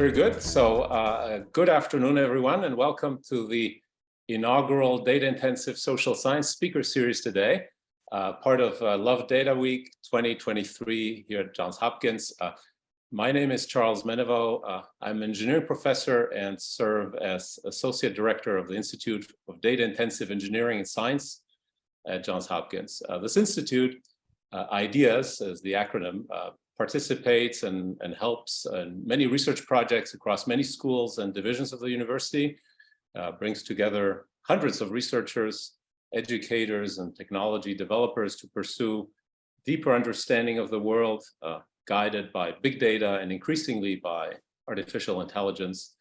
Very good. So good afternoon, everyone, and welcome to the inaugural Data Intensive Social Science Speaker Series today, part of Love Data Week 2023 here at Johns Hopkins. My name is Charles Meneveau. I'm an engineering professor and serve as Associate Director of the Institute of Data Intensive Engineering and Science at Johns Hopkins. This institute, IDEAS is the acronym, participates and helps in many research projects across many schools and divisions of the university, brings together hundreds of researchers, educators, and technology developers to pursue deeper understanding of the world, guided by big data and increasingly by artificial intelligence.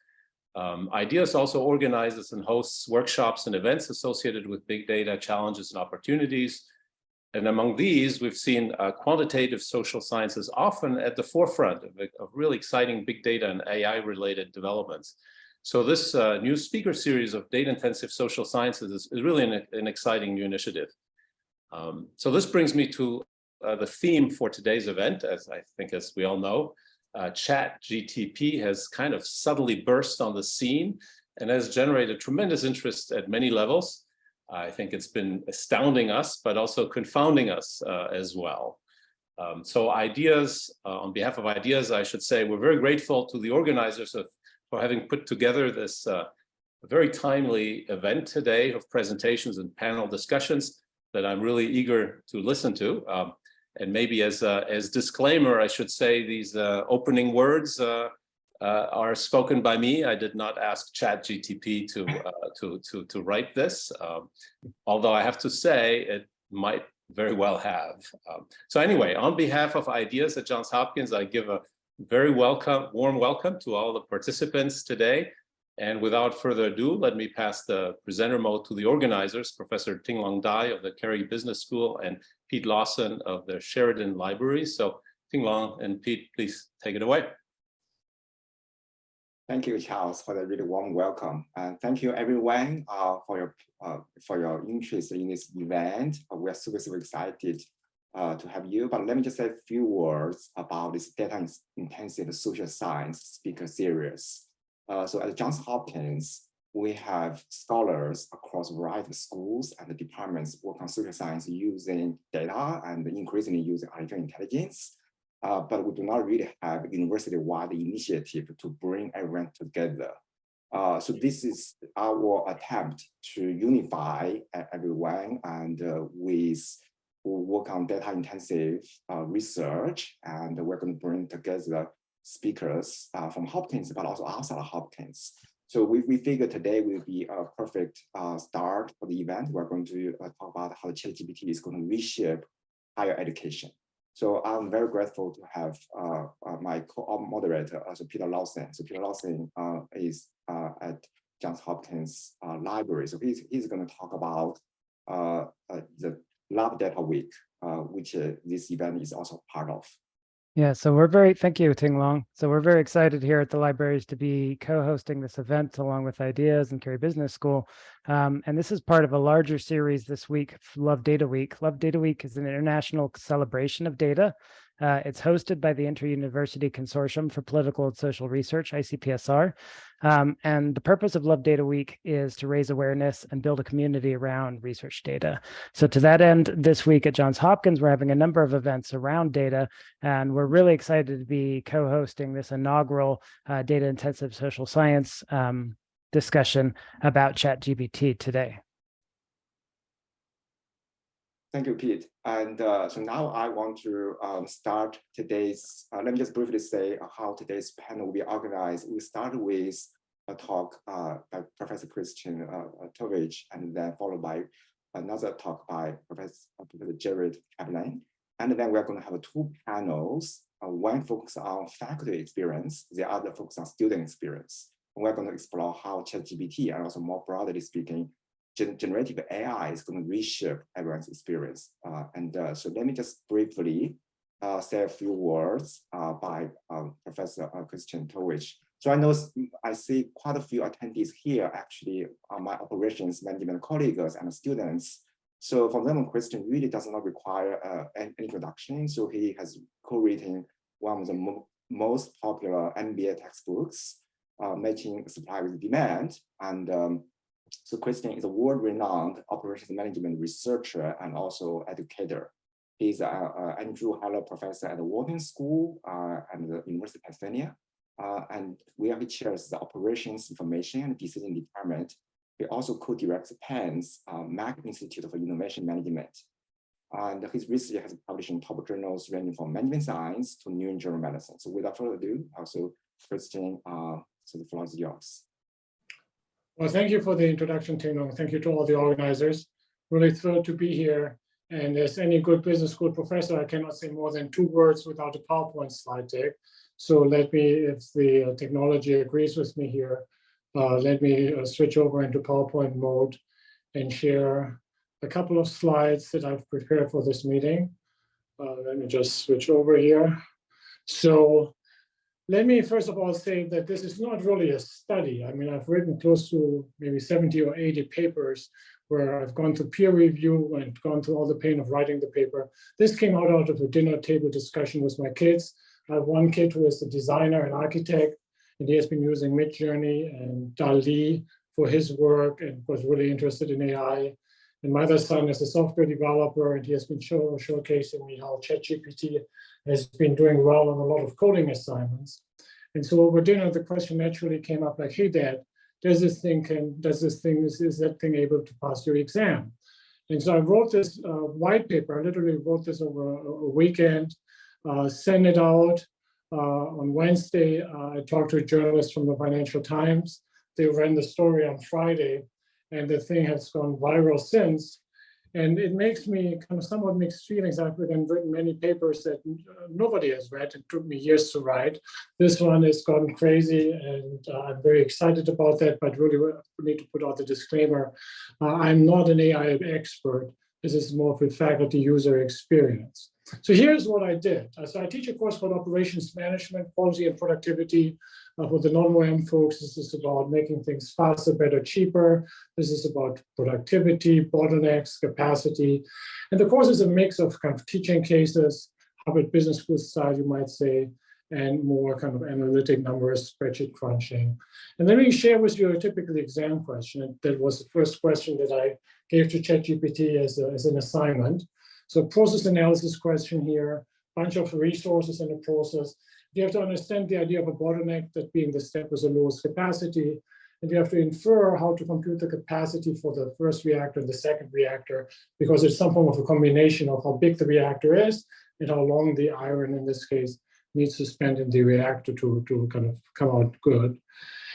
IDEAS also organizes and hosts workshops and events associated with big data challenges and opportunities. And among these, we've seen quantitative social sciences often at the forefront of really exciting big data and AI-related developments. So this new speaker series of data-intensive social sciences is really an exciting new initiative. So this brings me to the theme for today's event. As we all know, ChatGPT has kind of suddenly burst on the scene and has generated tremendous interest at many levels. I think it's been astounding us, but also confounding us as well. So IDEAS, on behalf of IDEAS, I should say, we're very grateful to the organizers for having put together this very timely event today of presentations and panel discussions that I'm really eager to listen to. And maybe as disclaimer, I should say these opening words are spoken by me. I did not ask ChatGPT to write this, although I have to say it might very well have. So anyway, on behalf of IDEAS at Johns Hopkins, I give a very warm welcome to all the participants today. And without further ado, let me pass the presenter mode to the organizers, Professor Ting-Long Dai of the Carey Business School and Pete Lawson of the Sheridan Library. So Ting-Long and Pete, please take it away. Thank you, Charles, for the really warm welcome. And thank you, everyone, for your interest in this event. We're super excited to have you. But let me just say a few words about this data-intensive social science speaker series. So at Johns Hopkins, we have scholars across a variety of schools and departments work on social science using data and increasingly using artificial intelligence. But we do not really have a university-wide initiative to bring everyone together. So this is our attempt to unify everyone and we work on data-intensive research, and we're going to bring together speakers from Hopkins, but also outside of Hopkins. So we figure today will be a perfect start for the event. We're going to talk about how ChatGPT is going to reshape higher education. So I'm very grateful to have my co-moderator, also Peter Lawson. So Peter Lawson is at Johns Hopkins Library. So he's going to talk about the Love Data Week, which this event is also part of. Yeah, so thank you, Ting-Long. So we're very excited here at the libraries to be co-hosting this event along with IDEAS and Carey Business School. And this is part of a larger series this week, Love Data Week. Love Data Week is an international celebration of data. It's hosted by the Inter-University Consortium for Political and Social Research, ICPSR. And the purpose of Love Data Week is to raise awareness and build a community around research data. So to that end, this week at Johns Hopkins, we're having a number of events around data, and we're really excited to be co-hosting this inaugural data-intensive social science discussion about ChatGPT today. Thank you, Pete. And so now I want to start today's, let me just briefly say how today's panel will be organized. We start with a talk by Professor Christian Terwiesch, and then followed by another talk by Professor Jared Kaplan. And then we're going to have two panels, one focus on faculty experience, the other focus on student experience. And we're going to explore how ChatGPT, and also more broadly speaking, generative AI is going to reshape everyone's experience. So let me just briefly say a few words by Professor Christian Terwiesch. So I see quite a few attendees here actually are my operations management colleagues and students. So for them, Christian really does not require an introduction. So he has co-written one of the most popular MBA textbooks, matching supply with demand. And so Christian is a world-renowned operations management researcher and also educator. He's an Andrew Heller professor at the Wharton School and the University of Pennsylvania. And where he chairs the operations information and decision department. He also co-directs Penn's Mac Institute for Innovation Management. And his research has published in top journals ranging from management science to New England Journal of Medicine. So without further ado, also Christian, so the floor is yours. Well, thank you for the introduction, Tino. Thank you to all the organizers. Really thrilled to be here. And as any good business school professor, I cannot say more than 2 words without a PowerPoint slide deck. So let me, if the technology agrees with me here, let me switch over into PowerPoint mode and share a couple of slides that I've prepared for this meeting. Let me just switch over here. So let me first of all say that this is not really a study. I mean, I've written close to maybe 70 or 80 papers where I've gone through peer review and gone through all the pain of writing the paper. This came out of a dinner table discussion with my kids. I have one kid who is a designer and architect, and he has been using Midjourney and DALL-E for his work and was really interested in AI. And my other son is a software developer, and he has been showcasing me how ChatGPT has been doing well on a lot of coding assignments. And so over dinner, the question naturally came up like, hey, Dad, is that thing able to pass your exam? And so I wrote this white paper. I literally wrote this over a weekend, sent it out. On Wednesday, I talked to a journalist from the Financial Times. They ran the story on Friday, and the thing has gone viral since. And it makes me kind of somewhat mixed feelings. I've written many papers that nobody has read. It took me years to write. This one has gone crazy, and I'm very excited about that, but really need to put out the disclaimer. I'm not an AI expert. This is more of a faculty user experience. So here's what I did. So I teach a course called Operations Management, Quality and Productivity. For the non-OM folks, this is about making things faster, better, cheaper. This is about productivity, bottlenecks, capacity. And the course is a mix of kind of teaching cases, Harvard Business School style, you might say, and more kind of analytic numbers, spreadsheet crunching. And let me share with you a typical exam question. That was the first question that I gave to ChatGPT as an assignment. So process analysis question here, bunch of resources in the process. You have to understand the idea of a bottleneck, that being the step with the lowest capacity. And you have to infer how to compute the capacity for the first reactor and the second reactor, because it's some form of a combination of how big the reactor is and how long the iron, in this case, needs to spend in the reactor to kind of come out good.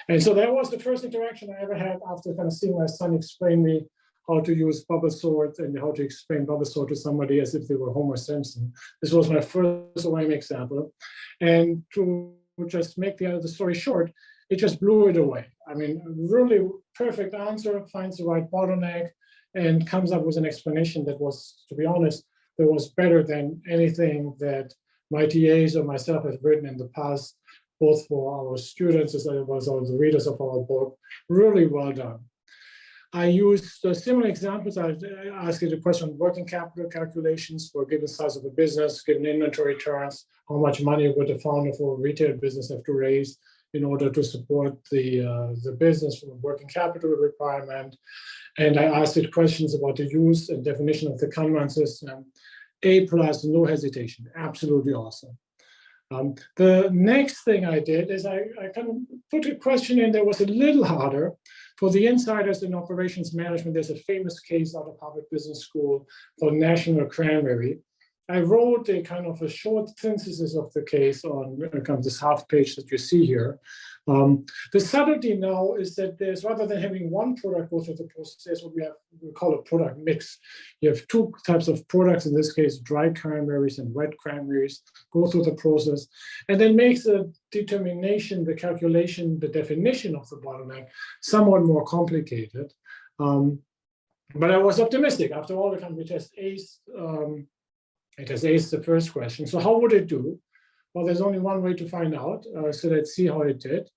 And so that was the first interaction I ever had after kind of seeing my son explain me how to use bubble sort and how to explain bubble sort to somebody as if they were Homer Simpson. This was my first OM example. And to just make the story short, it just blew it away. I mean, really perfect answer, finds the right bottleneck, and comes up with an explanation that was, to be honest, that was better than anything that my TAs or myself have written in the past, both for our students as well as all the readers of our book. Really well done. I used similar examples. I asked you the question on working capital calculations for a given size of a business, given inventory turns, how much money would the founder for a retail business have to raise in order to support the business from a working capital requirement. And I asked it questions about the use and definition of the Kanban system. A+, no hesitation, absolutely awesome. The next thing I did is I kind of put a question in that was a little harder. For the insiders in operations management, there's a famous case out of Harvard Business School called National Cranberry. I wrote a kind of a short synthesis of the case on kind of this half page that you see here. The subtlety now is that there's, rather than having one product go through the process, there's what we call a product mix. You have 2 types of products, in this case, dry cranberries and wet cranberries, go through the process, and then makes the determination, the calculation, the definition of the bottleneck somewhat more complicated. But I was optimistic. After all, it has aced the first question. So how would it do? Well, there's only one way to find out. So let's see how it did.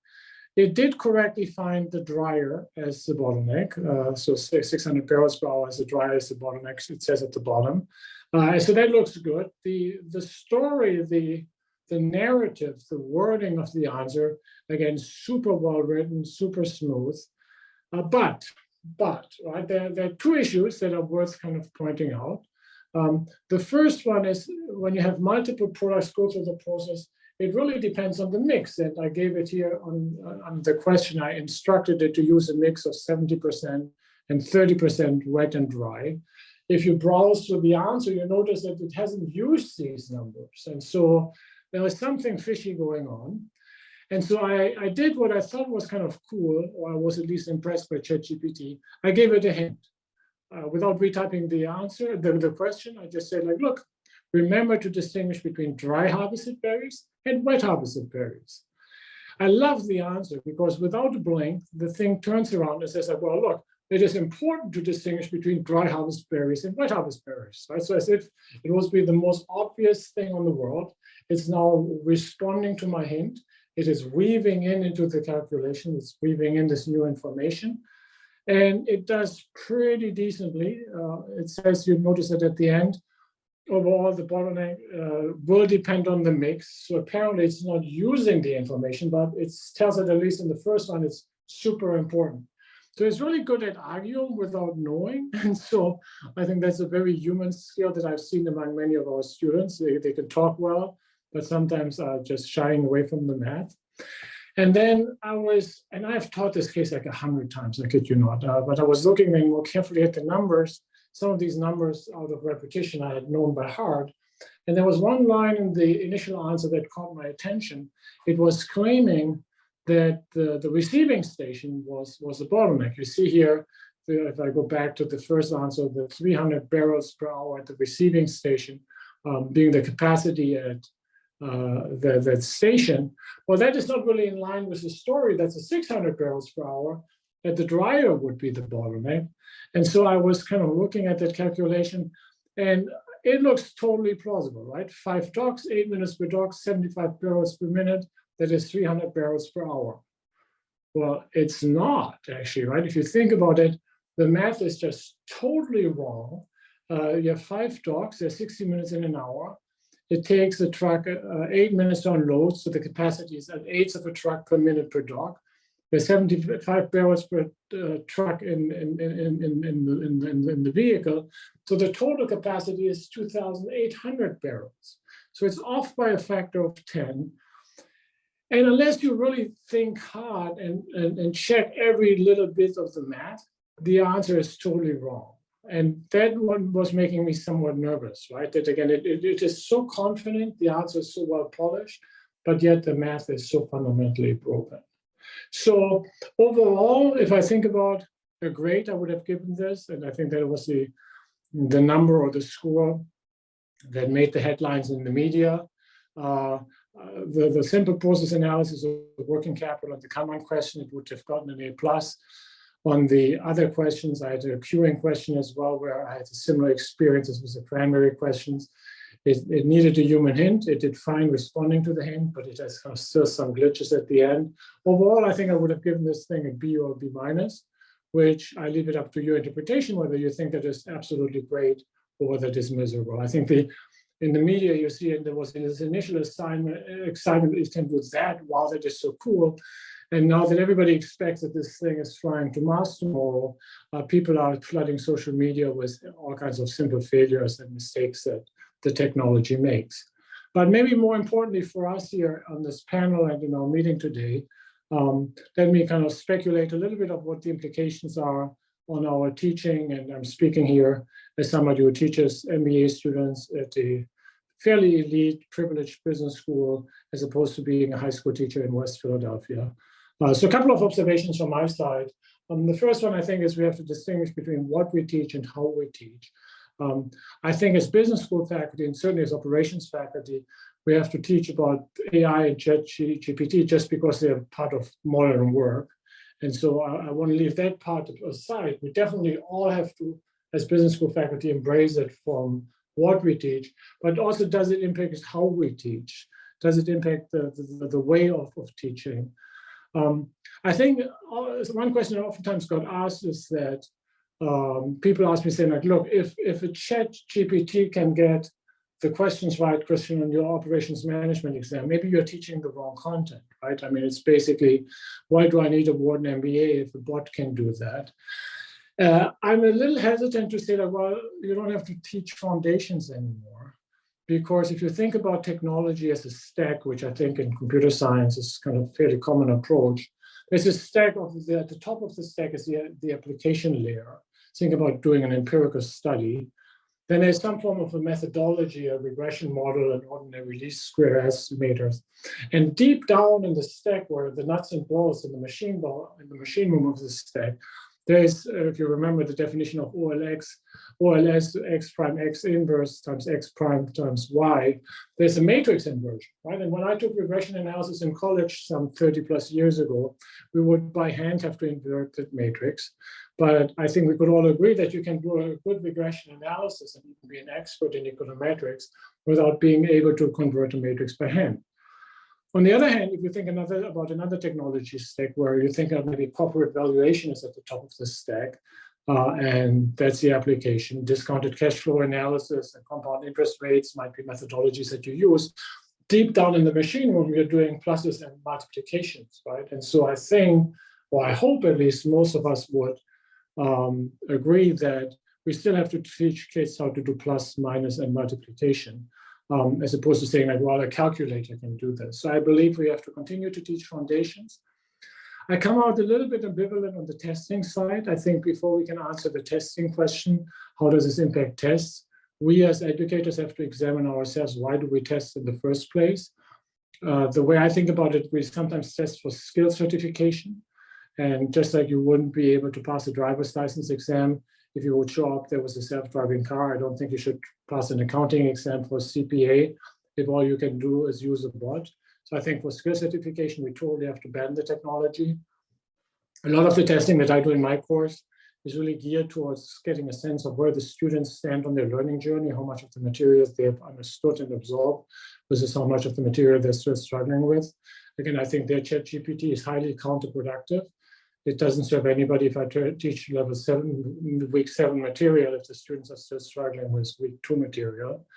It did correctly find the dryer as the bottleneck. So 600 barrels per hour as the dryer is the bottleneck, it says at the bottom. So that looks good. The story, the the narrative, the wording of the answer, again, super well written, super smooth. But right, there are two issues that are worth kind of pointing out. The first one is when you have multiple products go through the process, it really depends on the mix. And I gave it here on the question. I instructed it to use a mix of 70% and 30% wet and dry. If you browse through the answer, you notice that it hasn't used these numbers. And so there was something fishy going on. And so I did what I thought was kind of cool, or I was at least impressed by ChatGPT. I gave it a hint. Without retyping the answer, the question, I just said, like, look, remember to distinguish between dry harvested berries and wet harvested berries. I love the answer because without a blink, the thing turns around and says, well, look, it is important to distinguish between dry harvest berries and wet harvest berries, right? So as if it was the most obvious thing on the world, it's now responding to my hint. It is weaving into the calculation, it's weaving in this new information. And it does pretty decently. It says, you notice that at the end, overall, the bottleneck will depend on the mix. So apparently it's not using the information, but it tells it, at least in the first one, it's super important. So it's really good at arguing without knowing. And so I think that's a very human skill that I've seen among many of our students. They can talk well, but sometimes are just shying away from the math. And then I've taught this case like 100 times, I kid you not, but I was looking more carefully at the numbers. Some of these numbers out of repetition I had known by heart. And there was one line in the initial answer that caught my attention. It was claiming that the receiving station was the bottleneck. You see here, if I go back to the first answer, the 300 barrels per hour at the receiving station being the capacity at that station. Well, that is not really in line with the story. That's a 600 barrels per hour. At the dryer would be the bottleneck. And so I was kind of looking at that calculation, and it looks totally plausible, right? 5 docks, 8 minutes per dock, 75 barrels per minute. That is 300 barrels per hour. Well, it's not actually, right? If you think about it, the math is just totally wrong. You have 5 docks, they're 60 minutes in an hour. It takes the truck 8 minutes to unload, so the capacity is an eighth of a truck per minute per dock. There's 75 barrels per truck in the vehicle, so the total capacity is 2,800 barrels. So it's off by a factor of 10. And unless you really think hard and check every little bit of the math, the answer is totally wrong. And that one was making me somewhat nervous, right? That again, it is so confident, the answer is so well polished, but yet the math is so fundamentally broken. So overall, if I think about a grade I would have given this, and I think that was the number or the score that made the headlines in the media. The simple process analysis of working capital and the common question, it would have gotten an A+. On the other questions, I had a queuing question as well, where I had similar experiences with the primary questions. It needed a human hint. It did fine responding to the hint, but it has still some glitches at the end. Overall, I think I would have given this thing a B or a B-, which I leave it up to your interpretation, whether you think that is absolutely great or whether it is miserable. I think in the media, you see, and there was this initial excitement with that, wow, that is so cool. And now that everybody expects that this thing is flying to Mars tomorrow, people are flooding social media with all kinds of simple failures and mistakes that the technology makes. But maybe more importantly for us here on this panel and in our meeting today, let me kind of speculate a little bit of what the implications are on our teaching. And I'm speaking here as somebody who teaches MBA students at a fairly elite, privileged business school, as opposed to being a high school teacher in West Philadelphia. So a couple of observations from my side. The first one, I think, is we have to distinguish between what we teach and how we teach. I think as business school faculty, and certainly as operations faculty, we have to teach about AI and ChatGPT just because they're part of modern work. And so I want to leave that part aside. We definitely all have to, as business school faculty, embrace it from what we teach, but also does it impact how we teach? Does it impact the way of teaching? I think one question I oftentimes got asked is that people ask me saying like, look, if a ChatGPT can get the questions right, Christian, on your operations management exam, maybe you're teaching the wrong content, right? I mean, it's basically, why do I need a Wharton MBA if a bot can do that? I'm a little hesitant to say that, well, you don't have to teach foundations anymore. Because if you think about technology as a stack, which I think in computer science is kind of a fairly common approach, there's a stack of at the top of the stack is the application layer. Think about doing an empirical study. Then there's some form of a methodology, a regression model, an ordinary least square estimators. And deep down in the stack where the nuts and bolts in the machine room of the stack, there's, if you remember the definition of OLS x prime x inverse times x prime times y, there's a matrix inversion, right? And when I took regression analysis in college some 30 plus years ago, we would by hand have to invert that matrix. But I think we could all agree that you can do a good regression analysis and you can be an expert in econometrics without being able to convert a matrix by hand. On the other hand, if you think about another technology stack where you think of maybe corporate valuation is at the top of the stack, and that's the application, discounted cash flow analysis and compound interest rates might be methodologies that you use. Deep down in the machine room, you're doing pluses and multiplications, right? And so I think, or I hope at least most of us would agree that we still have to teach kids how to do plus, minus, and multiplication, as opposed to saying like, well, a calculator can do this. So I believe we have to continue to teach foundations. I come out a little bit ambivalent on the testing side. I think before we can answer the testing question, how does this impact tests? We as educators have to examine ourselves. Why do we test in the first place? The way I think about it, we sometimes test for skill certification. And just like you wouldn't be able to pass a driver's license exam if you would show up there was a self-driving car, I don't think you should pass an accounting exam for CPA if all you can do is use a bot. So I think for skill certification, we totally have to ban the technology. A lot of the testing that I do in my course is really geared towards getting a sense of where the students stand on their learning journey, how much of the materials they have understood and absorbed versus how much of the material they're still struggling with. Again, I think their ChatGPT is highly counterproductive. It doesn't serve anybody if I teach level 7, week 7 material if the students are still struggling with week 2 material.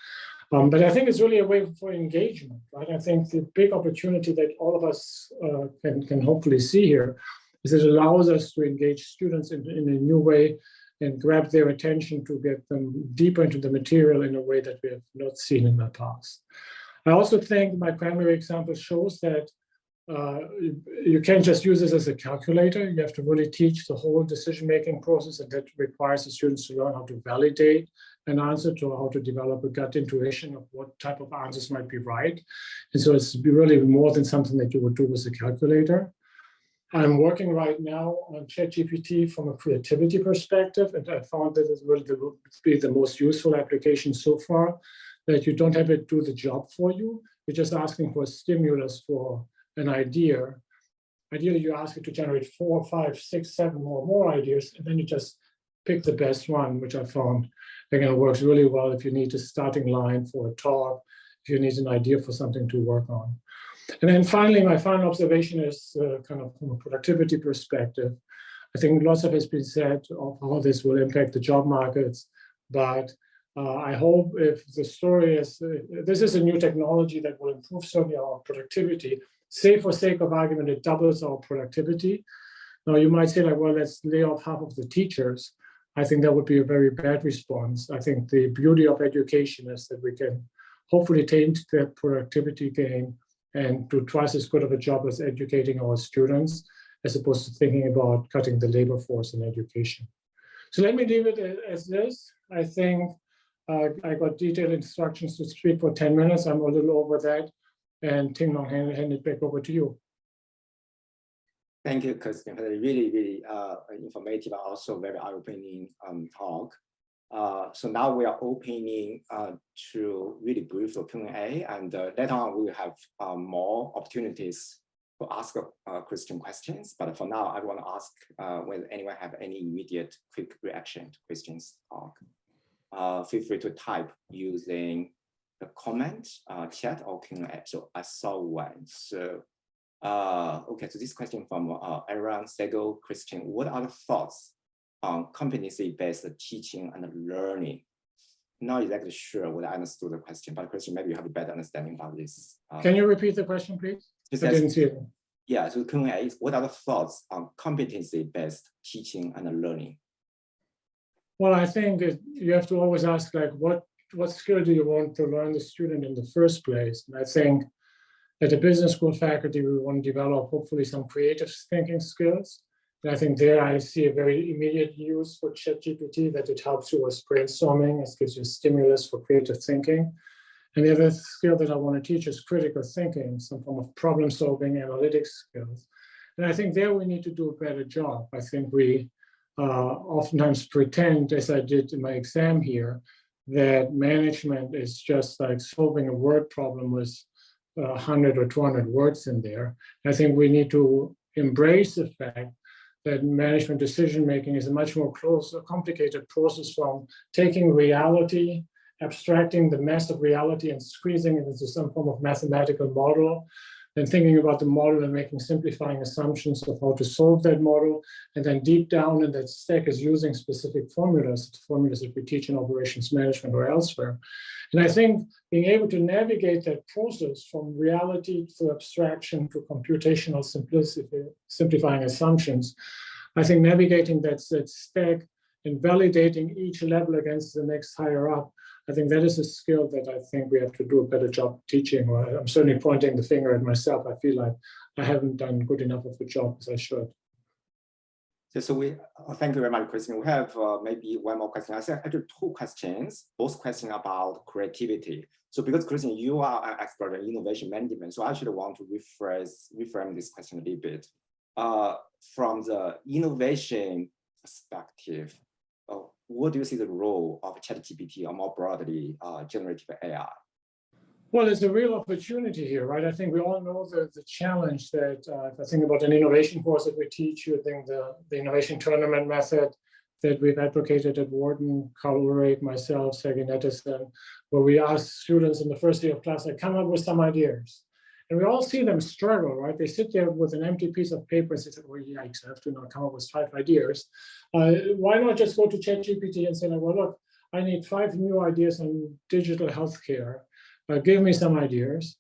But I think it's really a way for engagement, right? I think the big opportunity that all of us can hopefully see here is it allows us to engage students in a new way and grab their attention to get them deeper into the material in a way that we have not seen in the past. I also think my primary example shows that you can't just use this as a calculator. You have to really teach the whole decision-making process, and that requires the students to learn how to validate an answer, to how to develop a gut intuition of what type of answers might be right. And so it's really more than something that you would do with a calculator. I'm working right now on ChatGPT from a creativity perspective, and I found that it will be the most useful application so far, that you don't have it do the job for you. You're just asking for a stimulus for an idea. Ideally, you ask it to generate 4, 5, 6, 7 or more ideas, and then you just pick the best one, which I found again works really well if you need a starting line for a talk, if you need an idea for something to work on. And then finally, my final observation is kind of from a productivity perspective. I think lots of has been said of how this will impact the job markets, but I hope if the story is, this is a new technology that will improve certainly our productivity. Say for sake of argument, it doubles our productivity. Now you might say like, well, let's lay off half of the teachers. I think that would be a very bad response. I think the beauty of education is that we can hopefully take that productivity gain and do twice as good of a job as educating our students, as opposed to thinking about cutting the labor force in education. So let me leave it as this. I think I got detailed instructions to speak for 10 minutes. I'm a little over that. And Ting Long, hand it back over to you. Thank you, Christian, for the really informative, also very eye-opening talk. So now we are opening to really brief the Q&A, and later on we will have more opportunities to ask Christian questions. But for now, I want to ask whether anyone have any immediate quick reaction to Christian's talk. Feel free to type using the comment chat or Q&A. So I saw one. So okay, so this question from Aaron Sego. Christian, what are the thoughts on competency-based teaching and learning? not exactly sure what I understood the question, but Christian, maybe you have a better understanding about this. Can you repeat the question, please? I didn't see it. Yeah, so Q&A is, what are the thoughts on competency-based teaching and learning? Well, I think you have to always ask, like, what skill do you want to learn the student in the first place? And I think at the business school faculty, we want to develop hopefully some creative thinking skills. And I think there I see a very immediate use for ChatGPT, that it helps you with brainstorming, it gives you a stimulus for creative thinking. And the other skill that I want to teach is critical thinking, some form of problem solving, analytics skills. And I think there we need to do a better job. I think we oftentimes pretend, as I did in my exam here, that management is just like solving a word problem with 100 or 200 words in there. I think we need to embrace the fact that management decision-making is a much more complicated process from taking reality, abstracting the mess of reality and squeezing it into some form of mathematical model, then thinking about the model and making simplifying assumptions of how to solve that model. And then deep down in that stack is using specific formulas that we teach in operations management or elsewhere. And I think being able to navigate that process from reality to abstraction to computational simplicity, simplifying assumptions, I think navigating that stack and validating each level against the next higher up, I think that is a skill that I think we have to do a better job teaching. Or I'm certainly pointing the finger at myself. I feel like I haven't done good enough of a job as I should. So we thank you very much, Christian. We have maybe one more question. I said actually two questions, both questions about creativity. So because Christian, you are an expert in innovation management, so I actually want to reframe this question a little bit. From the innovation perspective, what do you see the role of ChatGPT or more broadly generative AI? Well, it's a real opportunity here, right? I think we all know the challenge that if I think about an innovation course that we teach, you think the innovation tournament method that we've advocated at Wharton, Carl Ulrich, myself, Sergey Nettison, where we ask students in the first day of class, like, come up with some ideas. And we all see them struggle, right? They sit there with an empty piece of paper and say, oh, yikes, I have to now come up with 5 ideas. Why not just go to ChatGPT and say, well, look, I need 5 new ideas on digital healthcare. Give me some ideas.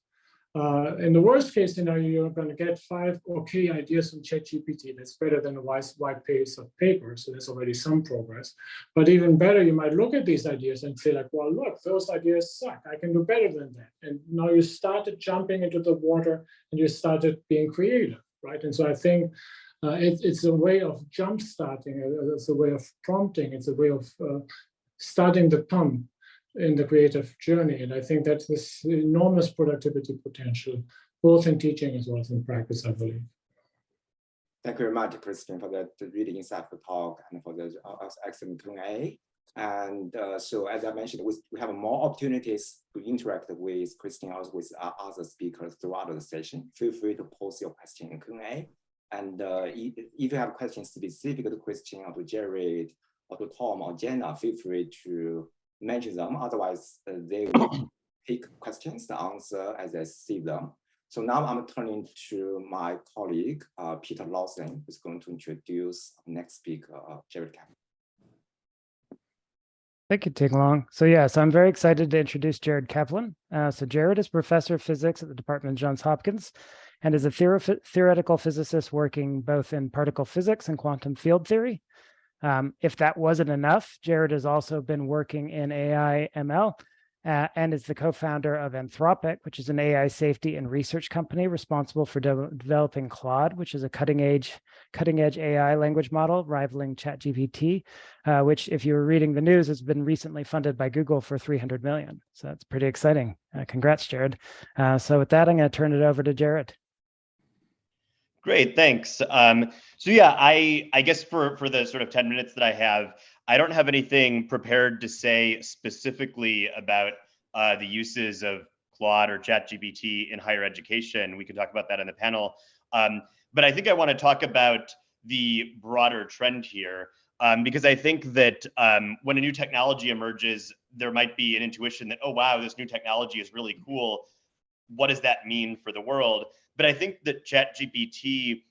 In the worst case scenario, you're going to get 5 okay ideas from ChatGPT. That's better than a white piece of paper. So there's already some progress. But even better, you might look at these ideas and say, like, well, look, those ideas suck. I can do better than that. And now you started jumping into the water and you started being creative, right? And so I think it's a way of jump starting. It's a way of prompting. It's a way of starting the pump in the creative journey. And I think that's this enormous productivity potential, both in teaching as well as in practice, I believe. Thank you very much, Christian, for that really insightful talk and for the excellent Q&A. And so, as I mentioned, we have more opportunities to interact with Christian, also with other speakers throughout the session. Feel free to post your question in Q&A. And if you have questions specific to Christian or to Jared or to Tom or Jenna, feel free to mention them. Otherwise, they will pick questions to answer as I see them. So now I'm turning to my colleague, Peter Lawson, who's going to introduce our next speaker, Jared Kaplan. Thank you, Ting Long. So yes, I'm very excited to introduce Jared Kaplan. So Jared is professor of physics at the Department of Johns Hopkins and is a theoretical physicist working both in particle physics and quantum field theory. If that wasn't enough, Jared has also been working in AI ML and is the co-founder of Anthropic, which is an AI safety and research company responsible for developing MacLeod, which is a cutting-edge AI language model rivaling ChatGPT, which, if you were reading the news, has been recently funded by Google for $300 million. So that's pretty exciting. Congrats, Jared. So with that, I'm going to turn it over to Jared. Great, thanks. So yeah, I guess for the sort of 10 minutes that I have, I don't have anything prepared to say specifically about the uses of Claude or ChatGPT in higher education. We can talk about that in the panel. But I think I want to talk about the broader trend here, because I think that when a new technology emerges, there might be an intuition that, oh, wow, this new technology is really cool. What does that mean for the world? But I think that ChatGPT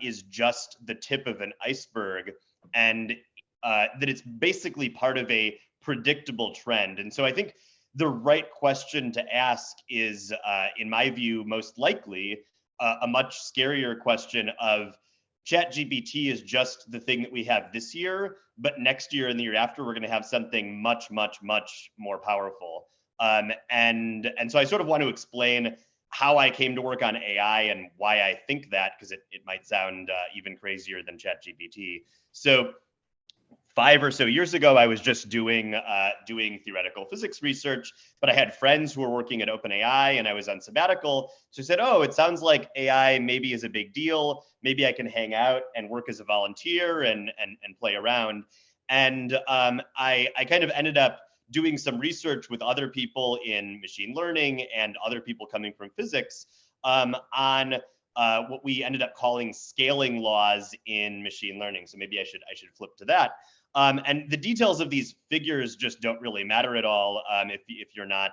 is just the tip of an iceberg, and that it's basically part of a predictable trend. And so I think the right question to ask is, in my view, most likely a much scarier question of ChatGPT is just the thing that we have this year, but next year and the year after, we're going to have something much, much, much more powerful. And so I sort of want to explain how I came to work on AI and why I think that, because it might sound even crazier than ChatGPT. So 5 or so years ago, I was just doing theoretical physics research, but I had friends who were working at OpenAI and I was on sabbatical. So I said, oh, it sounds like AI maybe is a big deal. Maybe I can hang out and work as a volunteer and play around. And I kind of ended up doing some research with other people in machine learning and other people coming from physics on what we ended up calling scaling laws in machine learning. So maybe I should flip to that. And the details of these figures just don't really matter at all if you're not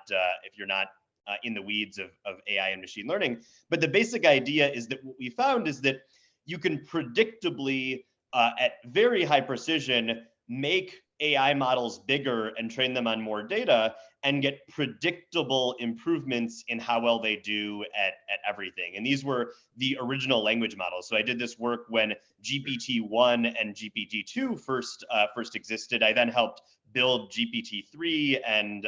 in the weeds of AI and machine learning. But the basic idea is that what we found is that you can predictably, at very high precision, make AI models bigger and train them on more data and get predictable improvements in how well they do at everything. And these were the original language models. So I did this work when GPT-1 and GPT-2 first existed. I then helped build GPT-3 and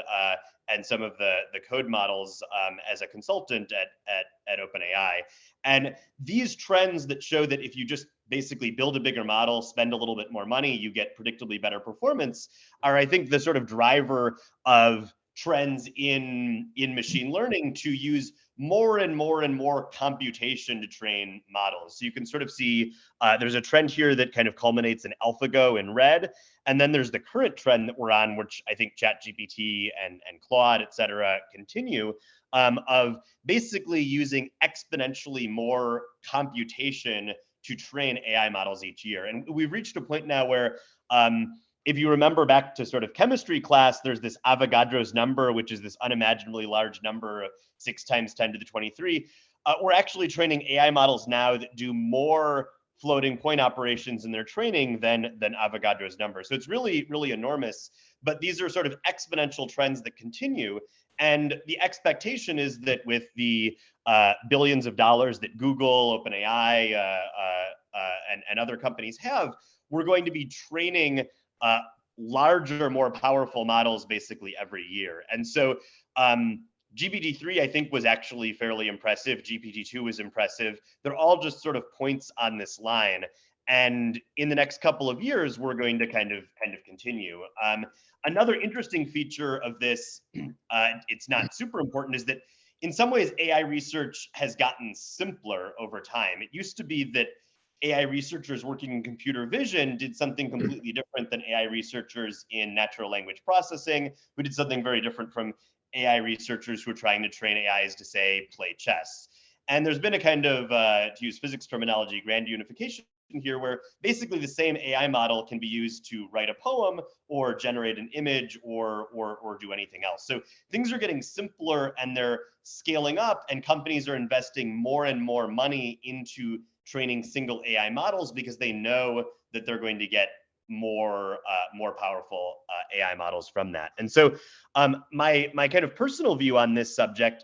some of the code models as a consultant at OpenAI. And these trends that show that if you just basically build a bigger model, spend a little bit more money, you get predictably better performance are, I think, the sort of driver of trends in machine learning to use more and more and more computation to train models. So you can sort of see there's a trend here that kind of culminates in AlphaGo in red. And then there's the current trend that we're on, which I think ChatGPT and Claude, et cetera, continue, of basically using exponentially more computation to train AI models each year. And we've reached a point now where if you remember back to sort of chemistry class, there's this Avogadro's number, which is this unimaginably large number of 6 times 10 to the 23. We're actually training AI models now that do more floating point operations in their training than Avogadro's number. So it's really, really enormous. But these are sort of exponential trends that continue. And the expectation is that with the billions of dollars that Google, OpenAI, and other companies have, we're going to be training larger, more powerful models basically every year. And so GPT-3, I think, was actually fairly impressive. GPT-2 was impressive. They're all just sort of points on this line. And in the next couple of years, we're going to kind of continue. Another interesting feature of this, it's not super important, is that in some ways, AI research has gotten simpler over time. It used to be that AI researchers working in computer vision did something completely different than AI researchers in natural language processing, who did something very different from AI researchers who are trying to train AIs to, say, play chess. And there's been a kind of, to use physics terminology, grand unification here, where basically the same AI model can be used to write a poem or generate an image or do anything else. So things are getting simpler and they're scaling up, and companies are investing more and more money into training single AI models because they know that they're going to get more powerful AI models from that. And so my kind of personal view on this subject,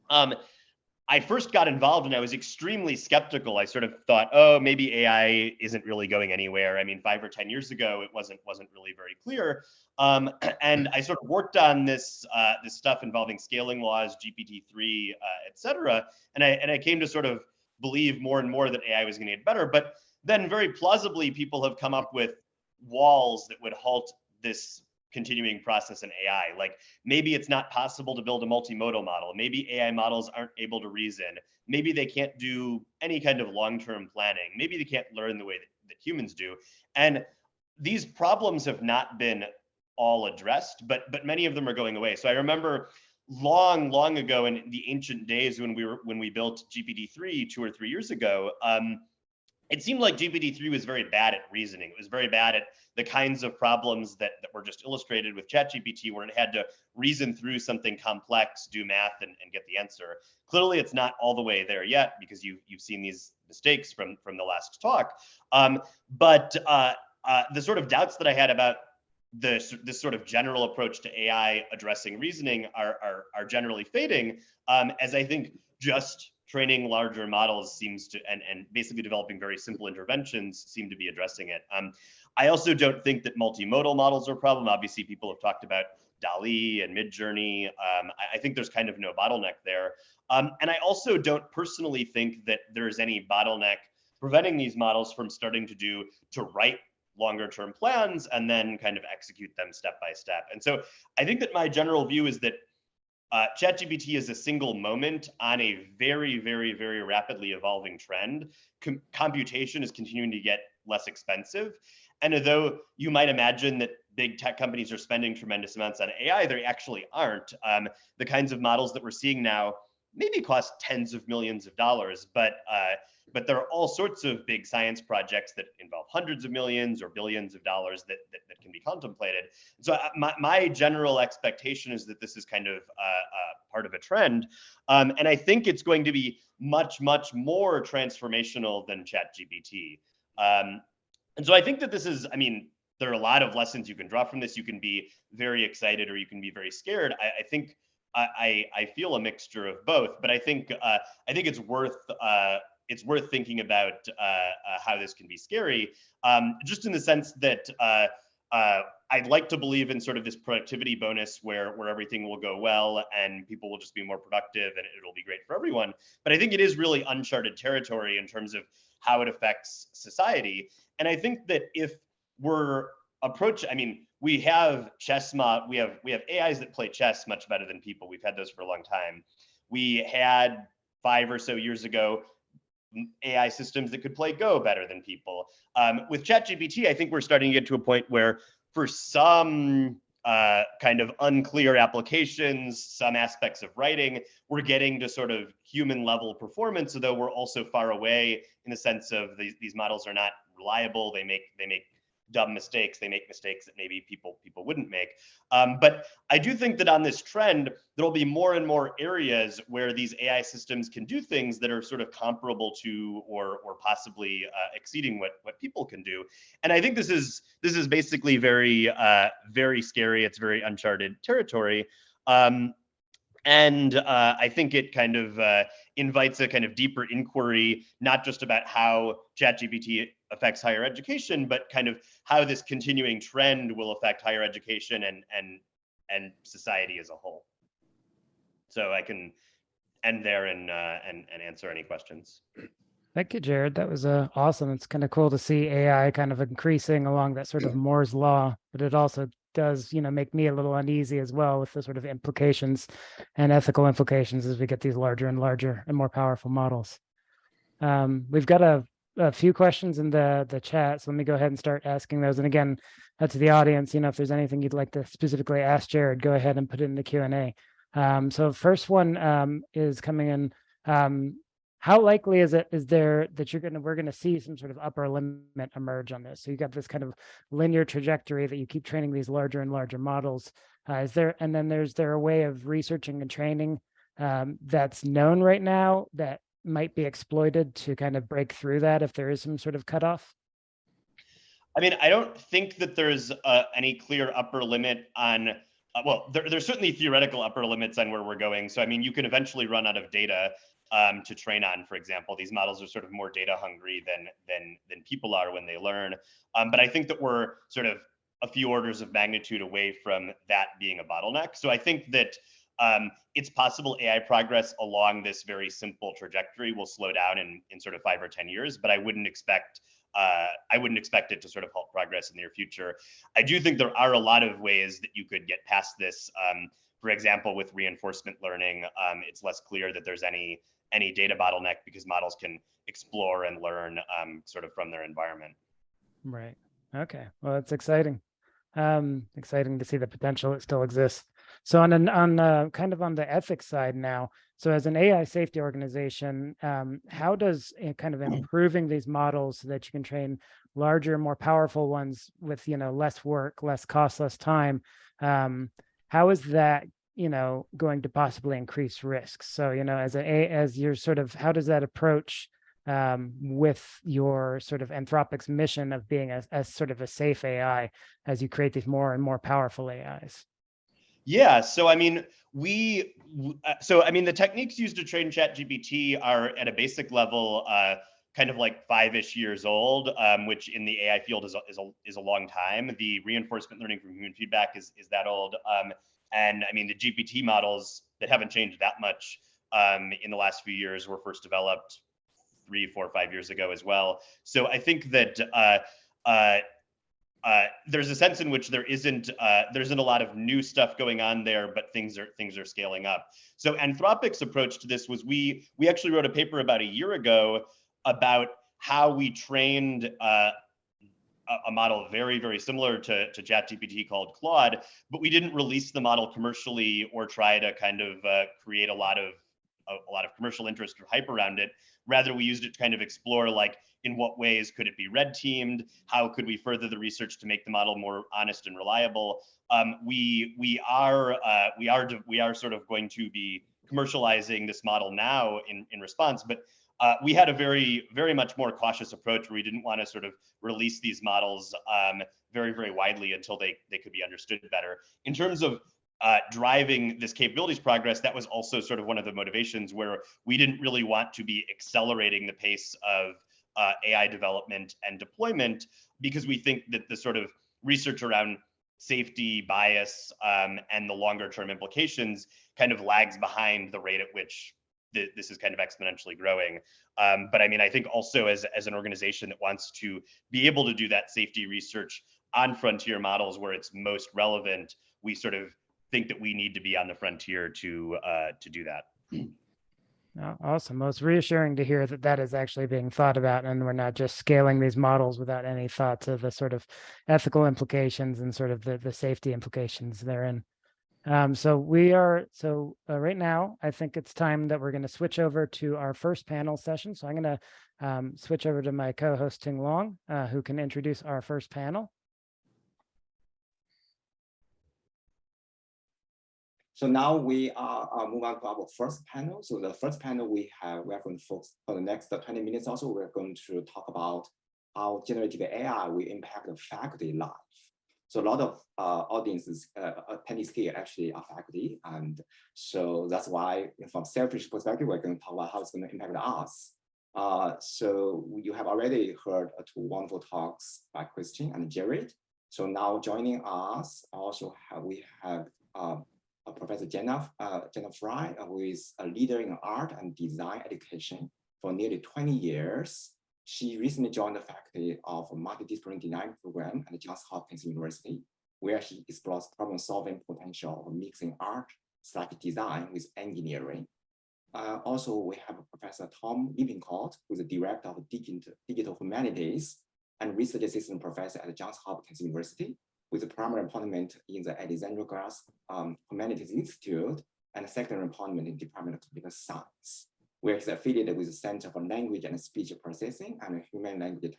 I first got involved and I was extremely skeptical. I sort of thought, oh, maybe AI isn't really going anywhere. I mean, 5 or 10 years ago, it wasn't really very clear. And I sort of worked on this stuff involving scaling laws, GPT-3, et cetera. And I came to sort of believe more and more that AI was going to get better. But then very plausibly, people have come up with walls that would halt this continuing process in AI. Like maybe it's not possible to build a multimodal model. Maybe AI models aren't able to reason. Maybe they can't do any kind of long-term planning. Maybe they can't learn the way that humans do. And these problems have not been all addressed, but many of them are going away. So I remember long ago in the ancient days when we built GPT-3 2 or 3 years ago, it seemed like GPT-3 was very bad at reasoning. It was very bad at the kinds of problems that were just illustrated with ChatGPT, where it had to reason through something complex, do math, and get the answer. Clearly, it's not all the way there yet because you've seen these mistakes from the last talk. But the sort of doubts that I had about this sort of general approach to AI addressing reasoning are generally fading, as I think just training larger models seems to, and basically developing very simple interventions seem to be addressing it. I also don't think that multimodal models are a problem. Obviously, people have talked about DALL-E and Midjourney. I think there's kind of no bottleneck there. And I also don't personally think that there's any bottleneck preventing these models from starting to write longer term plans and then kind of execute them step by step. And so I think that my general view is that ChatGPT is a single moment on a very, very, very rapidly evolving trend. Computation is continuing to get less expensive. And although you might imagine that big tech companies are spending tremendous amounts on AI, they actually aren't. The kinds of models that we're seeing now maybe cost tens of millions of dollars, but there are all sorts of big science projects that involve hundreds of millions or billions of dollars that can be contemplated. So my general expectation is that this is kind of part of a trend. And I think it's going to be much, much more transformational than ChatGPT. And so I think that this is, I mean, there are a lot of lessons you can draw from this. You can be very excited or you can be very scared. I think I feel a mixture of both, but I think it's worth thinking about how this can be scary, just in the sense that I'd like to believe in sort of this productivity bonus where everything will go well and people will just be more productive and it'll be great for everyone. But I think it is really uncharted territory in terms of how it affects society. And I think that if we're I mean, we have we have AIs that play chess much better than people. We've had those for a long time. We had 5 or so years ago AI systems that could play Go better than people. With ChatGPT, I think we're starting to get to a point where for some kind of unclear applications, some aspects of writing, we're getting to sort of human level performance, although we're also far away in the sense of these models are not reliable. They make dumb mistakes. They make mistakes that maybe people wouldn't make. But I do think that on this trend, there'll be more and more areas where these AI systems can do things that are sort of comparable to or possibly exceeding what people can do. And I think this is basically very very scary. It's very uncharted territory. And I think it kind of invites a kind of deeper inquiry, not just about how ChatGPT affects higher education, but kind of how this continuing trend will affect higher education and society as a whole. So I can end there and answer any questions. Thank you, Jared. That was awesome. It's kind of cool to see AI kind of increasing along that sort of Moore's law, but it also does, make me a little uneasy as well with the sort of implications and ethical implications as we get these larger and larger and more powerful models. We've got a few questions in the chat, so let me go ahead and start asking those. And again, to the audience, if there's anything you'd like to specifically ask Jared, go ahead and put it in the Q&A. So first one is coming in. How likely is there that we're gonna see some sort of upper limit emerge on this? So you got this kind of linear trajectory that you keep training these larger and larger models. Is there a way of researching and training that's known right now that might be exploited to kind of break through that if there is some sort of cutoff? I mean, I don't think that there's any clear upper limit on. Well, there's certainly theoretical upper limits on where we're going. So I mean, you can eventually run out of data to train on. For example, these models are sort of more data hungry than people are when they learn. But I think that we're sort of a few orders of magnitude away from that being a bottleneck. So I think that it's possible AI progress along this very simple trajectory will slow down in sort of 5 or 10 years, but I wouldn't expect it to sort of halt progress in the near future. I do think there are a lot of ways that you could get past this. For example, with reinforcement learning, it's less clear that there's any data bottleneck because models can explore and learn sort of from their environment. Right. Okay. Well, it's exciting. Exciting to see the potential that still exists. So on kind of on the ethics side now, so as an AI safety organization, how does kind of improving these models so that you can train larger, more powerful ones with less work, less cost, less time, how is that going to possibly increase risks? So as you're sort of, how does that approach with your sort of Anthropic's mission of being as sort of a safe AI as you create these more and more powerful AIs? Yeah, so I mean, the techniques used to train ChatGPT are at a basic level, kind of like 5-ish years old, which in the AI field is a long time. The reinforcement learning from human feedback is that old, and I mean the GPT models that haven't changed that much in the last few years were first developed 3, 4, 5 years ago as well. So I think that there's a sense in which there isn't a lot of new stuff going on there, but things are scaling up. So Anthropic's approach to this was we actually wrote a paper about a year ago about how we trained a model very, very similar to ChatGPT called Claude, but we didn't release the model commercially or try to kind of create a lot of commercial interest or hype around it. Rather, we used it to kind of explore, like, in what ways could it be red teamed? How could we further the research to make the model more honest and reliable? We are sort of going to be commercializing this model now in response, but we had a very, very much more cautious approach where we didn't want to sort of release these models very, very widely until they could be understood better. In terms of driving this capabilities progress, that was also sort of one of the motivations where we didn't really want to be accelerating the pace of AI development and deployment, because we think that the sort of research around safety, bias, and the longer term implications kind of lags behind the rate at which this is kind of exponentially growing. But I mean, I think also as an organization that wants to be able to do that safety research on frontier models where it's most relevant, we sort of think that we need to be on the frontier to do that. Oh, awesome. Well, it's reassuring to hear that is actually being thought about, and we're not just scaling these models without any thoughts of the sort of ethical implications and sort of the safety implications therein. So right now, I think it's time that we're going to switch over to our first panel session. So I'm going to switch over to my co-host Ting Long, who can introduce our first panel. So now we are move on to our first panel. So the first panel we are going to focus for the next 20 minutes. Also, we're going to talk about how generative AI will impact the faculty life. So a lot of audiences attendees here actually are faculty, and so that's why, from selfish perspective, we're going to talk about how it's going to impact us. So you have already heard 2 wonderful talks by Christian and Jared. So now joining us also we have Professor Jenna Frye, who is a leader in art and design education for nearly 20 years. She recently joined the faculty of a multidisciplinary design program at Johns Hopkins University, where she explores problem-solving potential of mixing art/design with engineering. Also, we have Professor Tom Lippincott, who is the director of digital humanities and research assistant professor at Johns Hopkins University, with a primary appointment in the Alexandra Glass Humanities Institute and a secondary appointment in the Department of Computer Science, where he's affiliated with the Center for Language and Speech Processing and the Human Language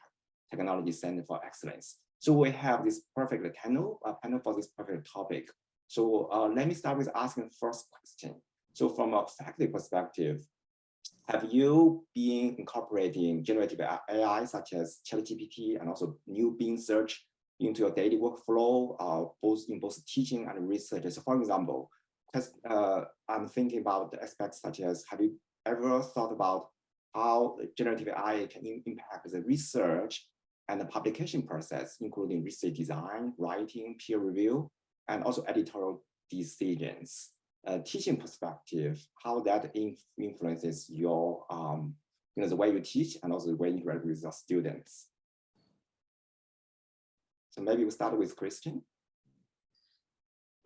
Technology Center for Excellence. So we have this perfect panel for this perfect topic. So let me start with asking the first question. So from a faculty perspective, have you been incorporating generative AI such as ChatGPT and also new Bing search into your daily workflow, both teaching and research? So for example, because I'm thinking about the aspects such as, have you ever thought about how generative AI can impact the research and the publication process, including research design, writing, peer review, and also editorial decisions? Teaching perspective, how that influences your, the way you teach and also the way you interact with your students. So maybe we'll start with Christian.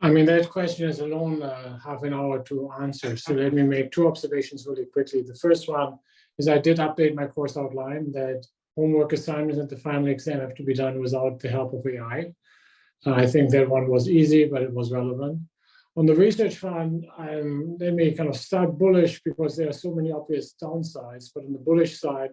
I mean, that question is alone half an hour to answer. So let me make 2 observations really quickly. The first one is I did update my course outline that homework assignments at the final exam have to be done without the help of AI. I think that one was easy, but it was relevant. On the research front, let me kind of start bullish because there are so many obvious downsides. But on the bullish side,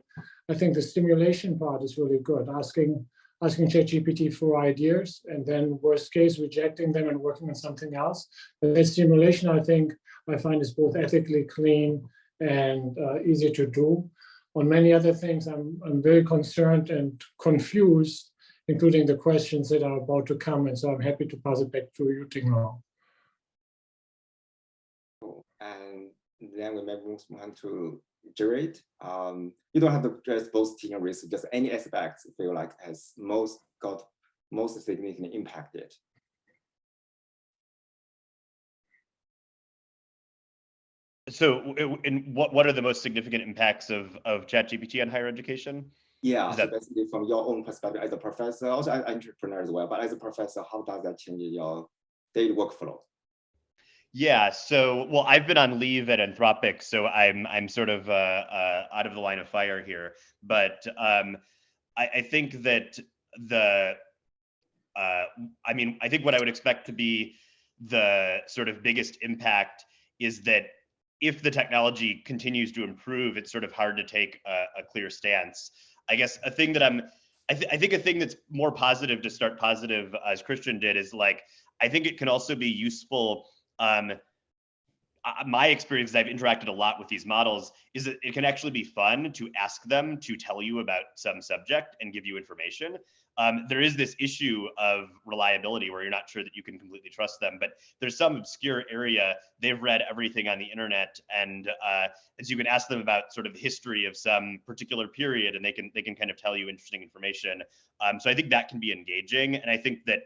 I think the stimulation part is really good. Asking ChatGPT for ideas and then worst case rejecting them and working on something else. But that stimulation, I find is both ethically clean and easy to do. On many other things, I'm very concerned and confused, including the questions that are about to come. And so I'm happy to pass it back to you, Ting-Long. And then we may move on to Jared. You don't have to address both team and risk, just any aspects you feel like has got most significantly impacted. So, what are the most significant impacts of ChatGPT on higher education? Yeah, so basically from your own perspective as a professor, also as an entrepreneur as well, but as a professor, how does that change your daily workflow? Yeah, so well, I've been on leave at Anthropic, so I'm sort of out of the line of fire here. But I think that I think what I would expect to be the sort of biggest impact is that if the technology continues to improve, it's sort of hard to take a clear stance. I guess a thing that I think a thing that's more positive, to start positive, as Christian did, is like, I think it can also be useful. My experience, I've interacted a lot with these models, is that it can actually be fun to ask them to tell you about some subject and give you information. There is this issue of reliability where you're not sure that you can completely trust them, but there's some obscure area, they've read everything on the internet, and as you can ask them about sort of the history of some particular period, and they can kind of tell you interesting information. So I think that can be engaging, and I think that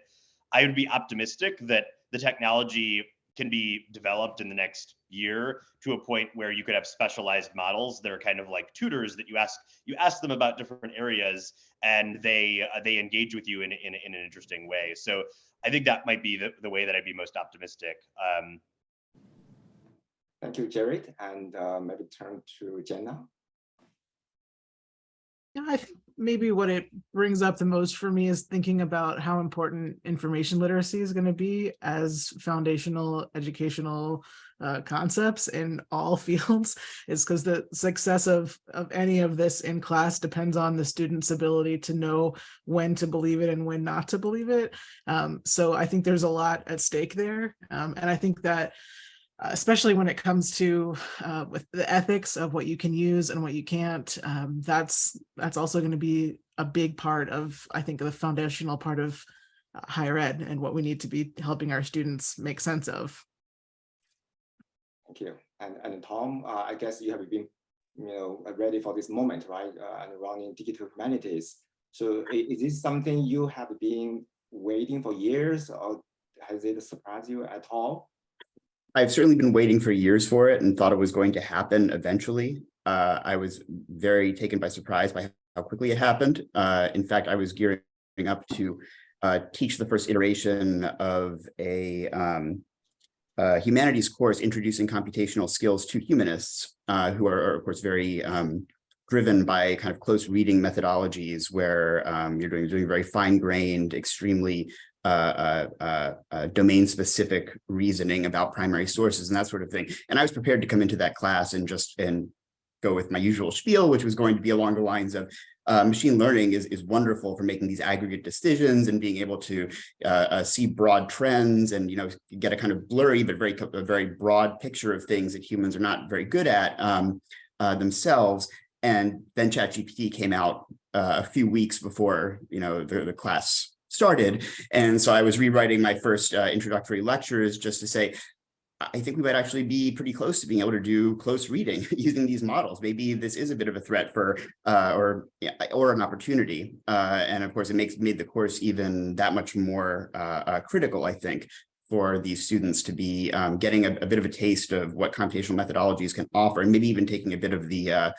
I would be optimistic that the technology can be developed in the next year to a point where you could have specialized models that are kind of like tutors that you ask them about different areas, and they engage with you in an interesting way. So I think that might be the way that I'd be most optimistic. Thank you, Jared, and maybe turn to Jenna. Yeah, I think maybe what it brings up the most for me is thinking about how important information literacy is going to be as foundational educational concepts in all fields. Is because the success of any of this in class depends on the student's ability to know when to believe it and when not to believe it. So I think there's a lot at stake there. And I think that especially when it comes to with the ethics of what you can use and what you can't, that's also going to be a big part of, I think, the foundational part of higher ed and what we need to be helping our students make sense of. Thank you. And Tom, I guess you have been ready for this moment, right? And running digital humanities. So is this something you have been waiting for years, or has it surprised you at all? I've certainly been waiting for years for it and thought it was going to happen eventually. I was very taken by surprise by how quickly it happened. In fact, I was gearing up to teach the first iteration of a humanities course introducing computational skills to humanists, who are of course very driven by kind of close reading methodologies where you're doing very fine-grained, extremely domain-specific reasoning about primary sources and that sort of thing. And I was prepared to come into that class and go with my usual spiel, which was going to be along the lines of machine learning is wonderful for making these aggregate decisions and being able to see broad trends and get a kind of blurry but very broad picture of things that humans are not very good at themselves. And then ChatGPT came out a few weeks before the class started. And so I was rewriting my first introductory lectures just to say, I think we might actually be pretty close to being able to do close reading using these models. Maybe this is a bit of a threat for or an opportunity. And of course, it made the course even that much more critical, I think, for these students to be getting a bit of a taste of what computational methodologies can offer, and maybe even taking a bit of the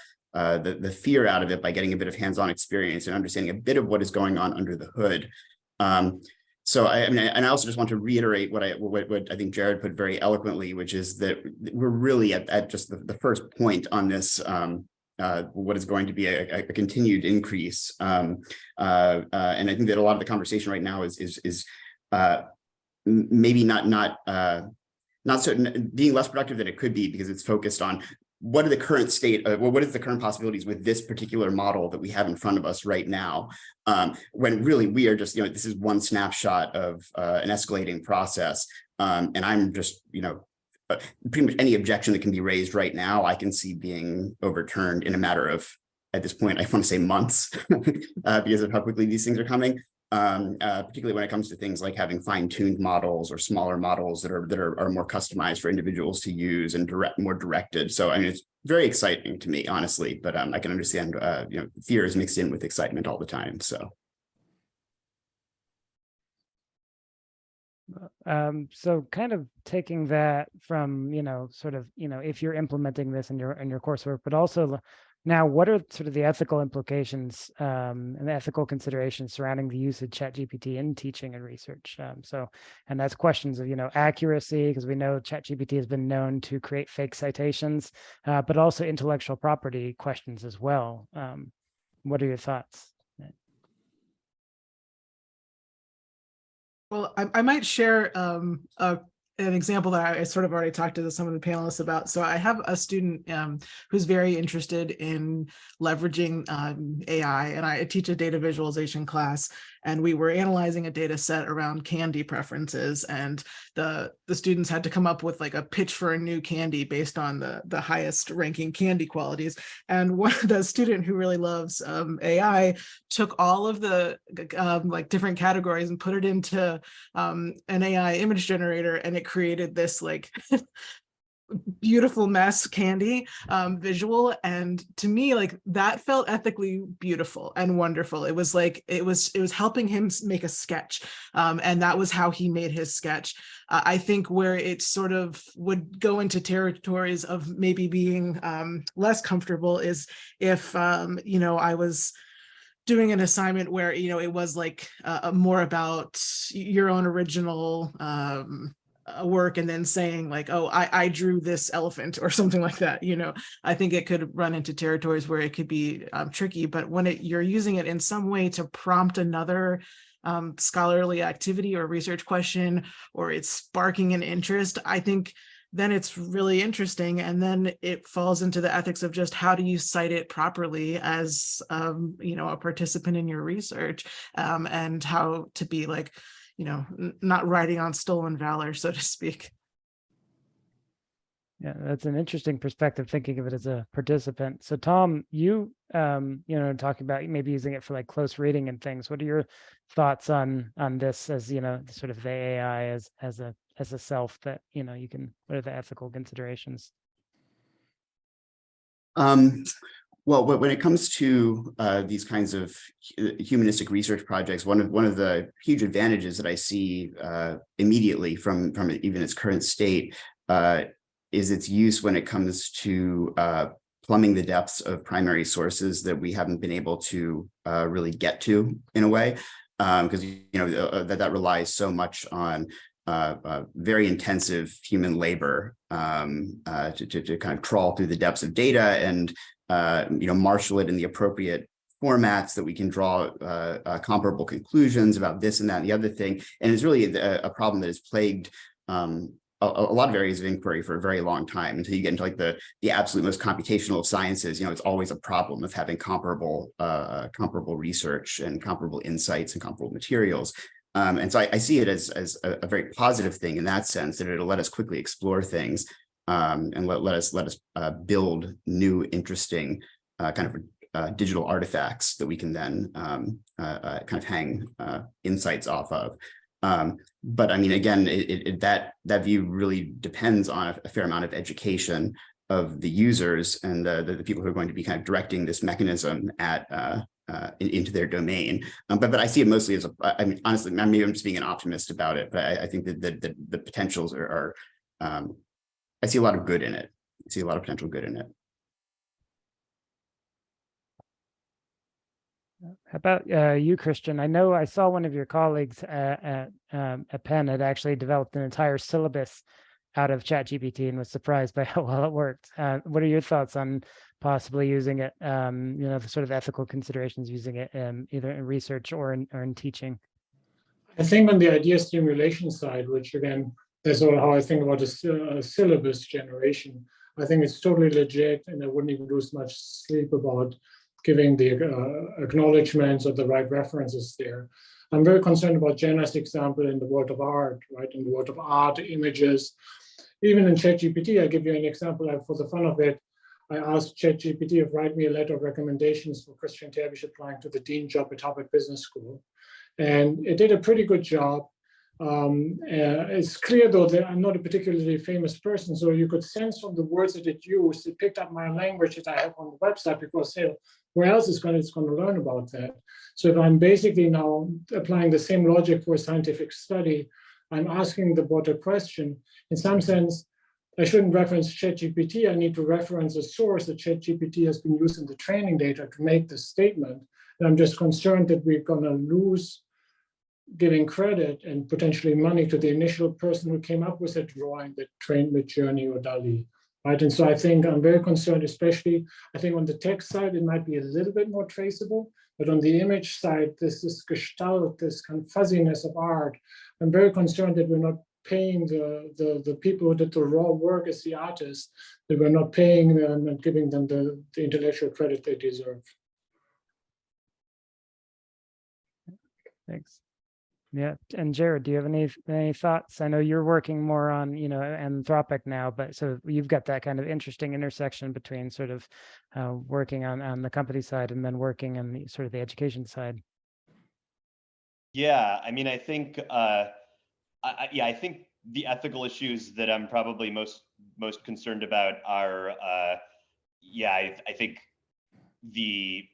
fear out of it by getting a bit of hands-on experience and understanding a bit of what is going on under the hood. So I also just want to reiterate what I think Jared put very eloquently, which is that we're really at just the first point on this, what is going to be a continued increase. And I think that a lot of the conversation right now is maybe not certain, being less productive than it could be, because it's focused on what are the current what is the current possibilities with this particular model that we have in front of us right now, when really we are just, this is one snapshot of an escalating process. And I'm just, pretty much any objection that can be raised right now, I can see being overturned in a matter of at this point, I want to say months because of how quickly these things are coming. Particularly when it comes to things like having fine-tuned models or smaller models that are more customized for individuals to use and more directed. So I mean, it's very exciting to me, honestly. But I can understand, fear is mixed in with excitement all the time. So. So kind of taking that from, sort of, if you're implementing this in your coursework, but also now, what are sort of the ethical implications and the ethical considerations surrounding the use of ChatGPT in teaching and research? And that's questions of, accuracy, because we know ChatGPT has been known to create fake citations, but also intellectual property questions as well. What are your thoughts? Well, I might share an example that I sort of already talked to some of the panelists about. So I have a student who's very interested in leveraging AI, and I teach a data visualization class, and we were analyzing a data set around candy preferences, and the students had to come up with like a pitch for a new candy based on the highest ranking candy qualities. And the student who really loves AI took all of the like different categories and put it into an AI image generator, and it created this like beautiful mess candy visual. And to me, like, that felt ethically beautiful and wonderful. It was like it was helping him make a sketch, and that was how he made his sketch. I think where it sort of would go into territories of maybe being less comfortable is if I was doing an assignment where it was like more about your own original work, and then saying like, oh, I drew this elephant or something like that. I think it could run into territories where it could be tricky. But when you're using it in some way to prompt another scholarly activity or research question, or it's sparking an interest, I think then it's really interesting. And then it falls into the ethics of just how do you cite it properly as a participant in your research, and how to be like, not riding on stolen valor, so to speak. Yeah, that's an interesting perspective, thinking of it as a participant. So Tom, you talking about maybe using it for like close reading and things. What are your thoughts on this as sort of the AI as a self that you can? What are the ethical considerations? Well, when it comes to these kinds of humanistic research projects, one of the huge advantages that I see immediately from even its current state is its use when it comes to plumbing the depths of primary sources that we haven't been able to really get to in a way, because that relies so much on very intensive human labor to kind of crawl through the depths of data and marshal it in the appropriate formats that we can draw comparable conclusions about this and that and the other thing. And it's really a problem that has plagued a lot of areas of inquiry for a very long time, until you get into like the absolute most computational of sciences. It's always a problem of having comparable research and comparable insights and comparable materials. And so I see it as a very positive thing in that sense, that it'll let us quickly explore things and let us build new, interesting kind of digital artifacts that we can then kind of hang insights off of. But I mean, again, that view really depends on a fair amount of education of the users and the people who are going to be kind of directing this mechanism into their domain. But I see it mostly as I mean, honestly, maybe I'm just being an optimist about it, but I think that the potentials are I see a lot of good in it. I see a lot of potential good in it. How about you, Christian? I know I saw one of your colleagues at Penn had actually developed an entire syllabus out of ChatGPT and was surprised by how well it worked. What are your thoughts on possibly using it, the sort of ethical considerations using it either in research or in teaching? I think on the idea stimulation side, which again, that's sort of how I think about the syllabus generation. I think it's totally legit, and I wouldn't even lose much sleep about giving the acknowledgements of the right references there. I'm very concerned about Jenna's example in the world of art, right? In the world of art, images. Even in ChatGPT, I give you an example for the fun of it. I asked ChatGPT to write me a letter of recommendations for Christian Terwiesch applying to the dean job at Harvard Business School. And it did a pretty good job. It's clear, though, that I'm not a particularly famous person, so you could sense from the words that it used, it picked up my language that I have on the website, because, hey, where else is it's going to learn about that? So if I'm basically now applying the same logic for a scientific study, I'm asking the bot a question. In some sense, I shouldn't reference ChatGPT. I need to reference a source that ChatGPT has been used in the training data to make this statement. And I'm just concerned that we're going to lose giving credit and potentially money to the initial person who came up with a drawing that trained with Journey or DALL-E, right? And so I think I'm very concerned, especially, I think on the text side, it might be a little bit more traceable, but on the image side, this gestalt, this kind of fuzziness of art, I'm very concerned that we're not paying the people who did the raw work as the artists, that we're not paying them and giving them the intellectual credit they deserve. Thanks. Yeah, and Jared, do you have any thoughts? I know you're working more on, Anthropic now, but so you've got that kind of interesting intersection between sort of working on the company side and then working on the sort of the education side. Yeah, I mean, I think, I think the ethical issues that I'm probably most concerned about are, I think the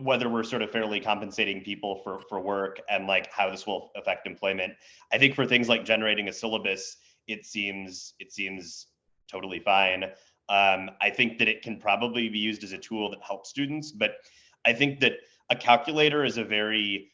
whether we're sort of fairly compensating people for work and like how this will affect employment. I think for things like generating a syllabus, it seems totally fine. I think that it can probably be used as a tool that helps students, but I think that a calculator is a very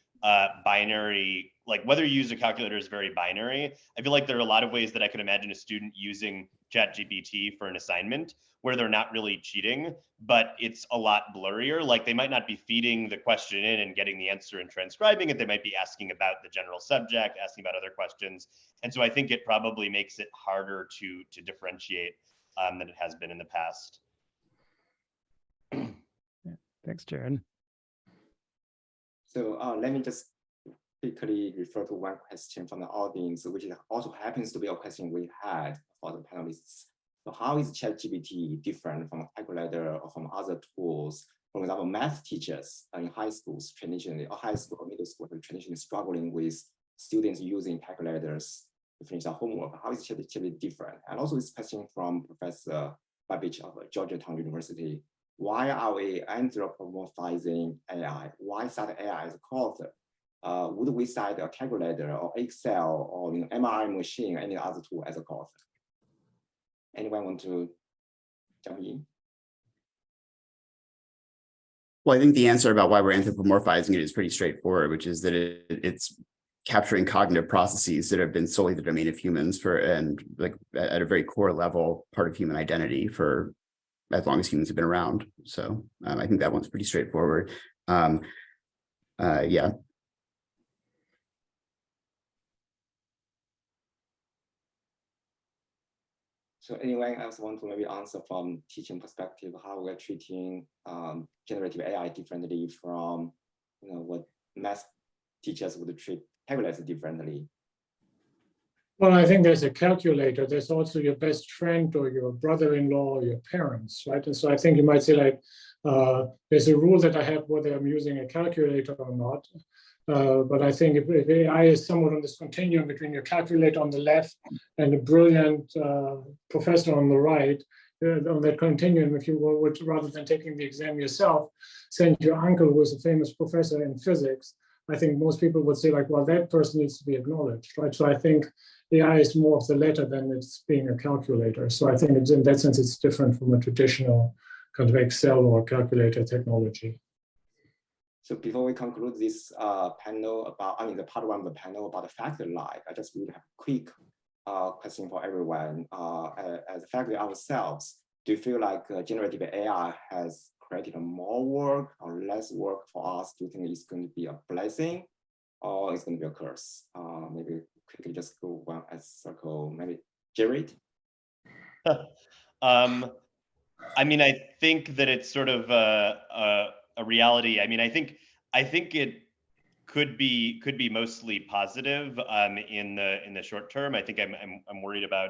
binary, like whether you use a calculator is very binary. I feel like there are a lot of ways that I could imagine a student using ChatGPT for an assignment where they're not really cheating, but it's a lot blurrier. Like they might not be feeding the question in and getting the answer and transcribing it. They might be asking about the general subject, asking about other questions. And so I think it probably makes it harder to differentiate than it has been in the past. Yeah. Thanks, Jared. So let me just quickly refer to one question from the audience, which also happens to be a question we had for the panelists. So how is ChatGPT different from a calculator or from other tools? For example, math teachers in high schools traditionally, or high school or middle school, are traditionally struggling with students using calculators to finish their homework. How is ChatGPT different? And also this question from Professor Babbage of Georgetown University. Why are we anthropomorphizing AI? Why cite AI as a co-author? Would we cite a calculator or Excel or MRI machine or any other tool as a co-author? Anyone want to jump in? Well, I think the answer about why we're anthropomorphizing it is pretty straightforward, which is that it's capturing cognitive processes that have been solely the domain of humans and like at a very core level, part of human identity for as long as humans have been around. So I think that one's pretty straightforward. Yeah. So anyone else want to maybe answer from teaching perspective, how we're treating generative AI differently from what math teachers would treat calculators differently? Well, I think there's a calculator. There's also your best friend or your brother-in-law or your parents, right? And so I think you might say like, there's a rule that I have whether I'm using a calculator or not. But I think if AI is somewhat on this continuum between your calculator on the left and a brilliant professor on the right, on that continuum, if you would, rather than taking the exam yourself, send your uncle who is a famous professor in physics, I think most people would say like, well, that person needs to be acknowledged, right? So I think AI is more of the latter than it's being a calculator. So I think it's, in that sense, it's different from a traditional kind of Excel or calculator technology. So before we conclude this panel about, the part one of the panel about the faculty life, I just would have a quick question for everyone. As a faculty ourselves, do you feel like generative AI has created more work or less work for us? Do you think it's going to be a blessing or it's going to be a curse? Maybe quickly just go one as circle, maybe Jared? I mean, I think that it's sort of a reality. I mean, I think it could be mostly positive in the short term. I think I'm worried about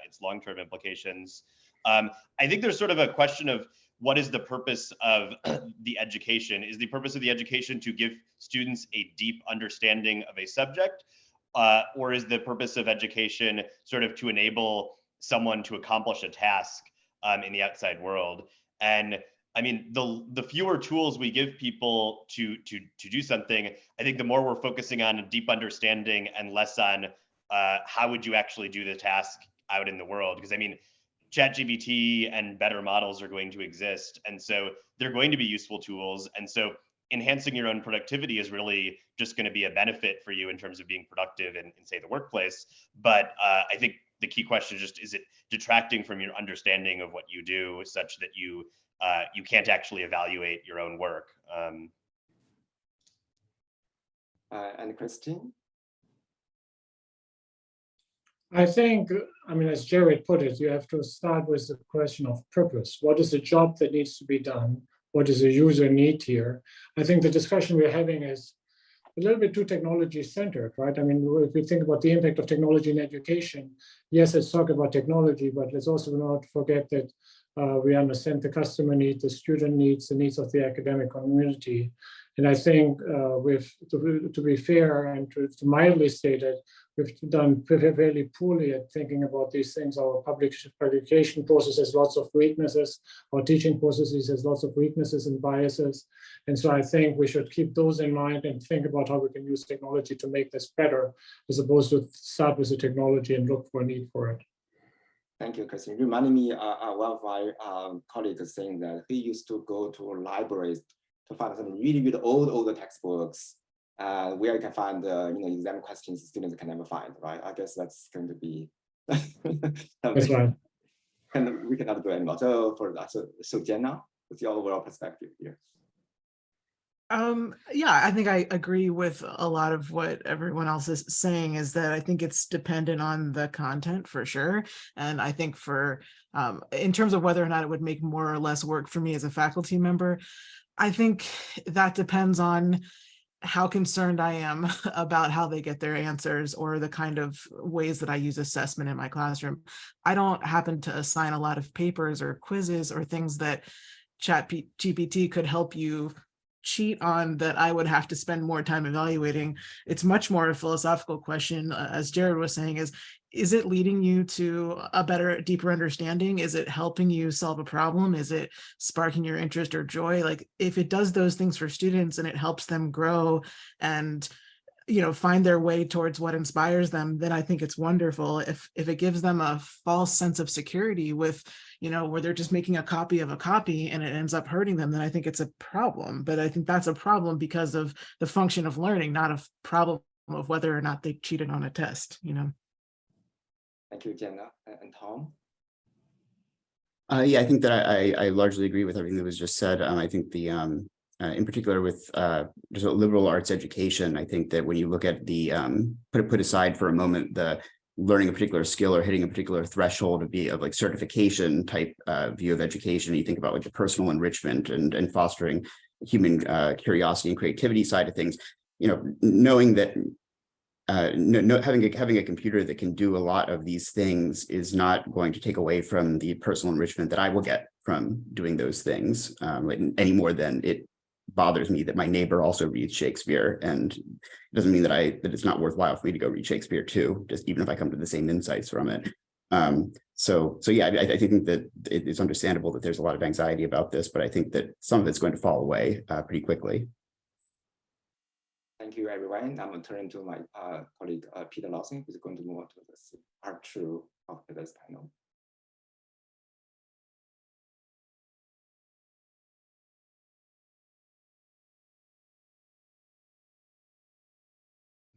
its long-term implications. I think there's sort of a question of what is the purpose of the education? Is the purpose of the education to give students a deep understanding of a subject? Or is the purpose of education sort of to enable someone to accomplish a task in the outside world? And I mean, the fewer tools we give people to do something, I think the more we're focusing on a deep understanding and less on how would you actually do the task out in the world? Because I mean, ChatGPT and better models are going to exist. And so they're going to be useful tools. And so enhancing your own productivity is really just going to be a benefit for you in terms of being productive in say, the workplace. But I think the key question is just, is it detracting from your understanding of what you do such that you can't actually evaluate your own work? And Christine? I think, I mean, as Jared put it, you have to start with the question of purpose. What is the job that needs to be done? What does the user need here? I think the discussion we're having is a little bit too technology centered, right? I mean, if we think about the impact of technology in education, yes, let's talk about technology, but let's also not forget that we understand the customer needs, the student needs, the needs of the academic community. And I think to be fair and to mildly state it, we've done fairly poorly at thinking about these things. Our publication process has lots of weaknesses. Our teaching processes has lots of weaknesses and biases. And so I think we should keep those in mind and think about how we can use technology to make this better, as opposed to start with the technology and look for a need for it. Thank you, Christian. Reminding me, one of my colleagues saying that he used to go to libraries to find some really old textbooks where you can find exam questions students can never find, right? I guess that's going to be that's right. And we cannot do anymore. So for that, so Jenna, what's your overall perspective here? Yeah, I think I agree with a lot of what everyone else is saying, is that I think it's dependent on the content for sure. And I think for in terms of whether or not it would make more or less work for me as a faculty member, I think that depends on how concerned I am about how they get their answers or the kind of ways that I use assessment in my classroom. I don't happen to assign a lot of papers or quizzes or things that ChatGPT could help you cheat on that I would have to spend more time evaluating. It's much more a philosophical question, as Jared was saying, is it leading you to a better, deeper understanding? Is it helping you solve a problem? Is it sparking your interest or joy? Like, if it does those things for students and it helps them grow and find their way towards what inspires them, then I think it's wonderful. If it gives them a false sense of security with, where they're just making a copy of a copy and it ends up hurting them, then I think it's a problem. But I think that's a problem because of the function of learning, not a problem of whether or not they cheated on a test, Thank you, Jenna. And Tom? Yeah, I think that I largely agree with everything that was just said. I think the in particular with just a liberal arts education, I think that when you look at the put aside for a moment the learning a particular skill or hitting a particular threshold of like certification type view of education, you think about like the personal enrichment and fostering human curiosity and creativity side of things, knowing that having a computer that can do a lot of these things is not going to take away from the personal enrichment that I will get from doing those things, any more than it bothers me that my neighbor also reads Shakespeare, and it doesn't mean that it's not worthwhile for me to go read Shakespeare too, just even if I come to the same insights from it. So yeah, I think that it's understandable that there's a lot of anxiety about this, but I think that some of it's going to fall away pretty quickly. Thank you, everyone. I'm going to turn to my colleague, Peter Lawson, who's going to move on to this part 2 of today's panel.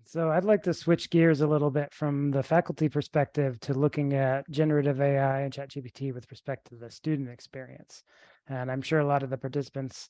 So I'd like to switch gears a little bit from the faculty perspective to looking at generative AI and ChatGPT with respect to the student experience. And I'm sure a lot of the participants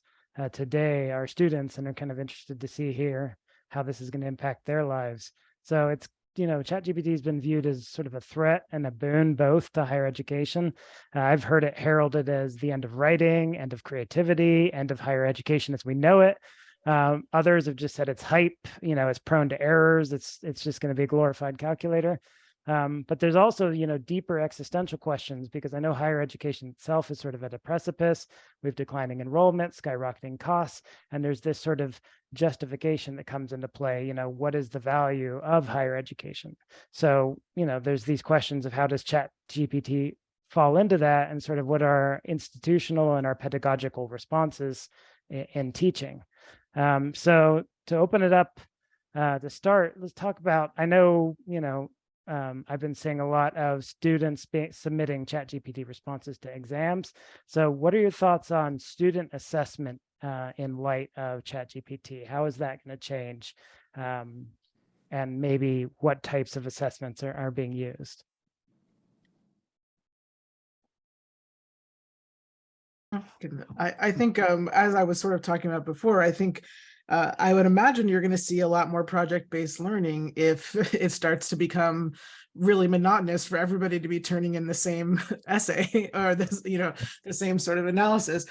today are students and are kind of interested to see here how this is going to impact their lives. So it's, ChatGPT has been viewed as sort of a threat and a boon both to higher education. I've heard it heralded as the end of writing, end of creativity, end of higher education as we know it. Others have just said it's hype, it's prone to errors. It's just going to be a glorified calculator. But there's also, deeper existential questions, because I know higher education itself is sort of at a precipice. We have declining enrollment, skyrocketing costs, and there's this sort of justification that comes into play. What is the value of higher education? So, there's these questions of how does ChatGPT fall into that, and sort of what are institutional and our pedagogical responses in teaching. So to open it up, to start, let's talk about, I know, I've been seeing a lot of students submitting ChatGPT responses to exams. So what are your thoughts on student assessment in light of ChatGPT? How is that going to change? And maybe what types of assessments are being used? I think, as I was sort of talking about before, I think I would imagine you're going to see a lot more project-based learning if it starts to become really monotonous for everybody to be turning in the same essay or this, the same sort of analysis.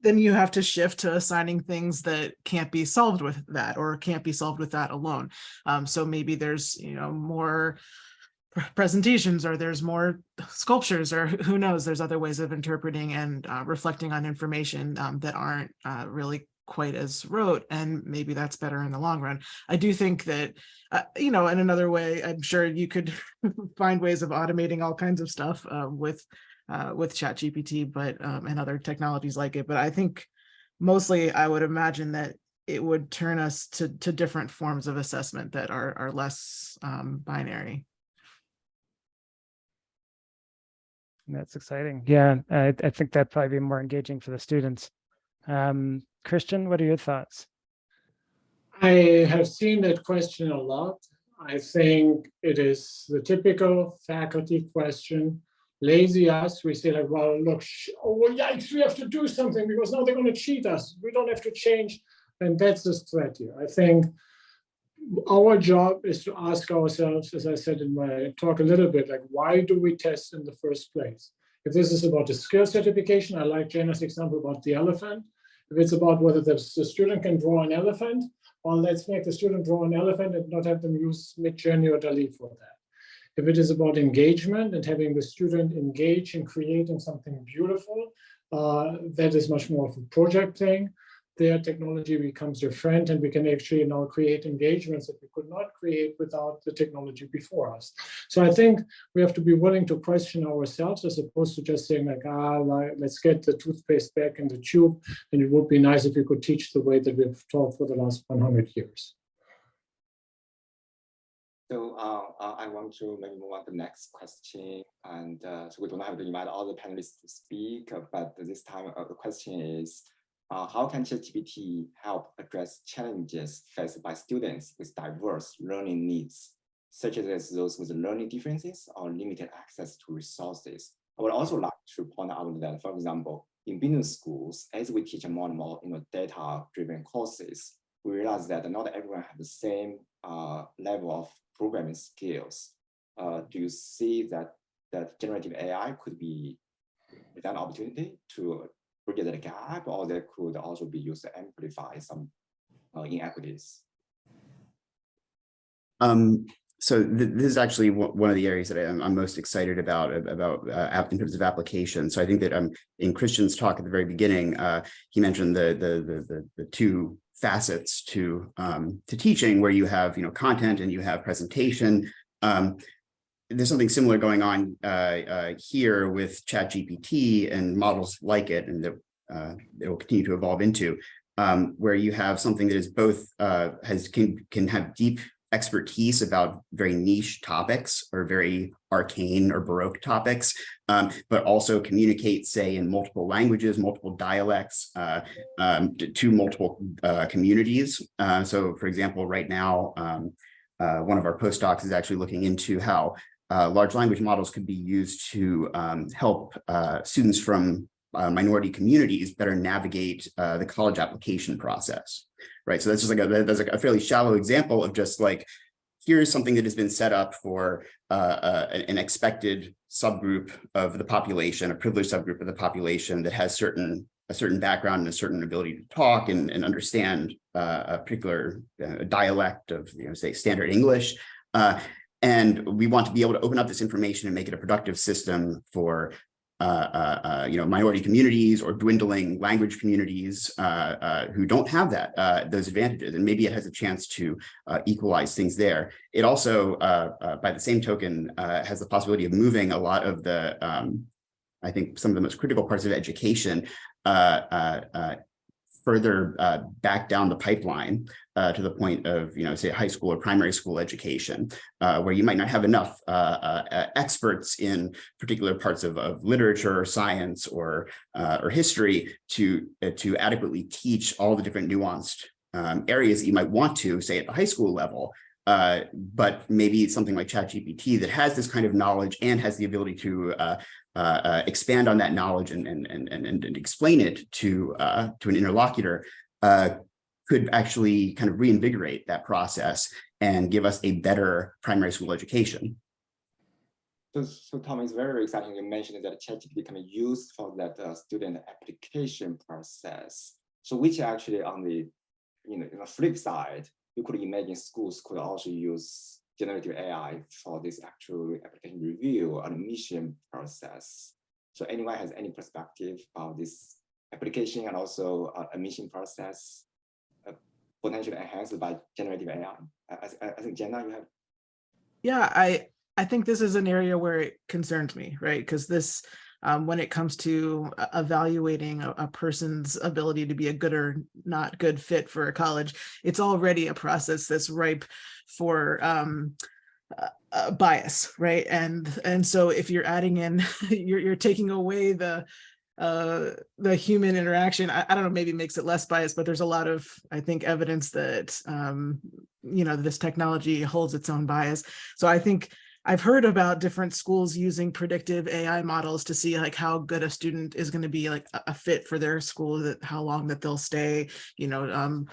Then you have to shift to assigning things that can't be solved with that, or can't be solved with that alone. So maybe there's, more presentations, or there's more sculptures, or who knows, there's other ways of interpreting and reflecting on information that aren't really quite as rote, and maybe that's better in the long run. I do think that, in another way, I'm sure you could find ways of automating all kinds of stuff with ChatGPT, but and other technologies like it. But I think mostly I would imagine that it would turn us to different forms of assessment that are less binary. That's exciting. Yeah, I think that'd probably be more engaging for the students. Christian, what are your thoughts? I have seen that question a lot. I think it is the typical faculty question. Lazy us, we say like, well, look, oh, yikes, we have to do something because now they're going to cheat us. We don't have to change. And that's the threat here. I think our job is to ask ourselves, as I said in my talk a little bit, like, why do we test in the first place? If this is about the skill certification, I like Jenna's example about the elephant. If it's about whether the student can draw an elephant, well, let's make the student draw an elephant and not have them use Midjourney or DALL-E for that. If it is about engagement and having the student engage in creating something beautiful, that is much more of a project thing. Their technology becomes your friend, and we can actually now create engagements that we could not create without the technology before us. So I think we have to be willing to question ourselves, as opposed to just saying like, let's get the toothpaste back in the tube, and it would be nice if we could teach the way that we've taught for the last 100 years. So I want to maybe move on to the next question. And so we don't have to invite all the panelists to speak, but this time the question is, how can ChatGPT help address challenges faced by students with diverse learning needs, such as those with learning differences or limited access to resources? I would also like to point out that, for example, in business schools, as we teach more and more data-driven courses, we realize that not everyone has the same level of programming skills. Do you see that generative AI could be an opportunity to bridge that gap, or that could also be used to amplify some inequities? So this is actually one of the areas that I'm most excited about in terms of application. So I think that in Christian's talk at the very beginning, he mentioned the two facets to teaching, where you have content and you have presentation. There's something similar going on here with ChatGPT and models like it, and that it will continue to evolve into, where you have something that is both can have deep expertise about very niche topics or very arcane or Baroque topics, but also communicate, say, in multiple languages, multiple dialects to multiple communities. So, for example, right now, one of our postdocs is actually looking into how large language models could be used to help students from minority communities better navigate the college application process, right? So that's just like a fairly shallow example of just like, here's something that has been set up for an expected subgroup of the population, a privileged subgroup of the population that has a certain background and a certain ability to talk and understand a particular dialect of, say, standard English. And we want to be able to open up this information and make it a productive system for minority communities or dwindling language communities who don't have those advantages, and maybe it has a chance to equalize things there. It also, by the same token, has the possibility of moving a lot of the, I think, some of the most critical parts of education further back down the pipeline to the point of, say, high school or primary school education, where you might not have enough experts in particular parts of literature or science or history to adequately teach all the different nuanced areas that you might want to, say, at the high school level. But maybe it's something like ChatGPT that has this kind of knowledge and has the ability to expand on that knowledge and explain it to an interlocutor, could actually kind of reinvigorate that process and give us a better primary school education. So Tom, it's very exciting. You mentioned that ChatGPT can be used for that student application process. So which actually on the flip side, you could imagine schools could also use generative AI for this actual application review and admission process. So anyone has any perspective about this application and also admission process potentially enhanced by generative AI? I think Jenna, you have. Yeah, I think this is an area where it concerns me, right? Because this, when it comes to evaluating a person's ability to be a good or not good fit for a college, it's already a process that's ripe for bias, right? And so if you're adding in, you're taking away the human interaction. I don't know, maybe makes it less biased, but there's a lot of, I think, evidence that this technology holds its own bias. So I think I've heard about different schools using predictive AI models to see like how good a student is going to be like a fit for their school, that how long that they'll stay, and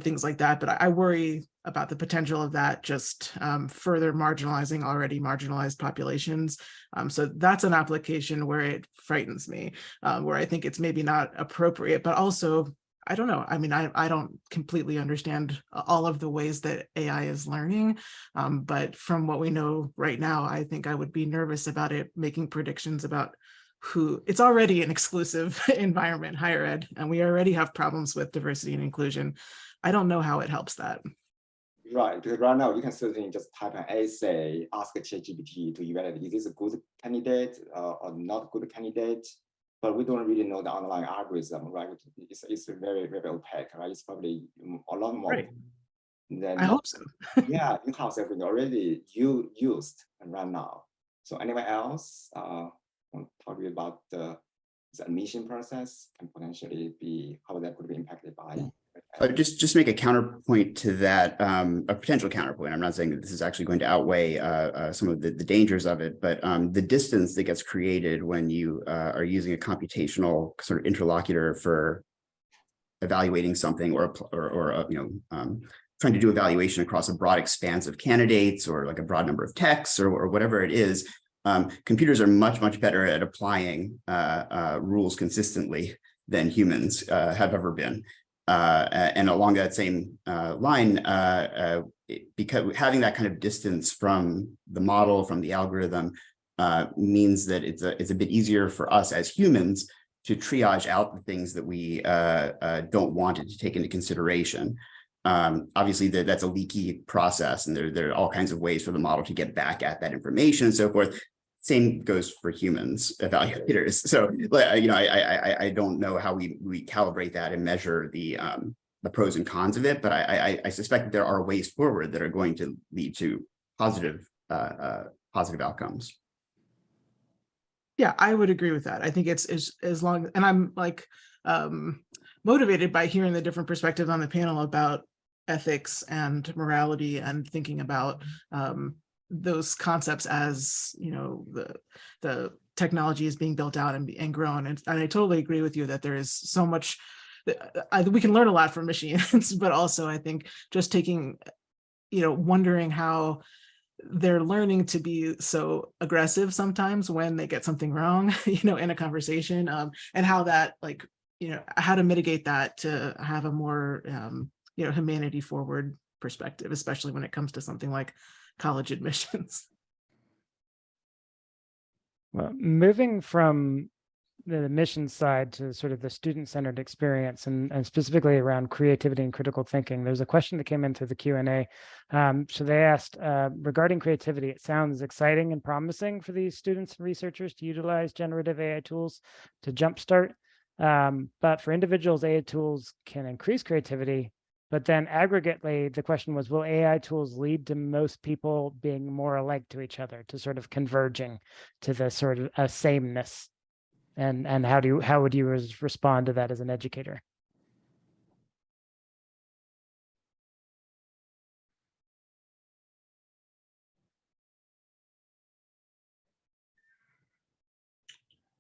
things like that. But I worry about the potential of that just further marginalizing already marginalized populations. So that's an application where it frightens me, where I think it's maybe not appropriate, but also, I don't know. I mean, I don't completely understand all of the ways that AI is learning, but from what we know right now, I think I would be nervous about it making predictions about who. It's already an exclusive environment, higher ed, and we already have problems with diversity and inclusion. I don't know how it helps that. Right, because right now you can certainly just type an essay, ask ChatGPT to evaluate, is this a good candidate or not good candidate? But we don't really know the underlying algorithm, right? It's very, very opaque, right? It's probably a lot more Right. than. I hope so. Yeah, in-house everything already used right now. So anyone else want to talk about the admission process and potentially be how that could be impacted by? Just make a counterpoint to that, a potential counterpoint. I'm not saying that this is actually going to outweigh some of the dangers of it, but the distance that gets created when you are using a computational sort of interlocutor for evaluating something or trying to do evaluation across a broad expanse of candidates or like a broad number of texts or whatever it is, computers are much, much better at applying rules consistently than humans have ever been. And along that same line, because having that kind of distance from the model, from the algorithm, means that it's a bit easier for us as humans to triage out the things that we don't want it to take into consideration. Obviously, that's a leaky process, and there are all kinds of ways for the model to get back at that information and so forth. Same goes for humans evaluators. So, I don't know how we calibrate that and measure the pros and cons of it, but I suspect that there are ways forward that are going to lead to positive outcomes. Yeah, I would agree with that. I think it's as long, and I'm like motivated by hearing the different perspectives on the panel about ethics and morality and thinking about those concepts as the technology is being built out and grown. And I totally agree with you that there is so much we can learn a lot from machines, but also I think just taking, wondering how they're learning to be so aggressive sometimes when they get something wrong, in a conversation, and how that how to mitigate that to have a more, humanity forward perspective, especially when it comes to something like college admissions. Well, moving from the admissions side to sort of the student-centered experience and specifically around creativity and critical thinking, there's a question that came in through the Q&A. So they asked, regarding creativity, it sounds exciting and promising for these students and researchers to utilize generative AI tools to jumpstart. But for individuals, AI tools can increase creativity. But then aggregately, the question was, will AI tools lead to most people being more alike to each other, to sort of converging to the sort of a sameness? And how would you respond to that as an educator?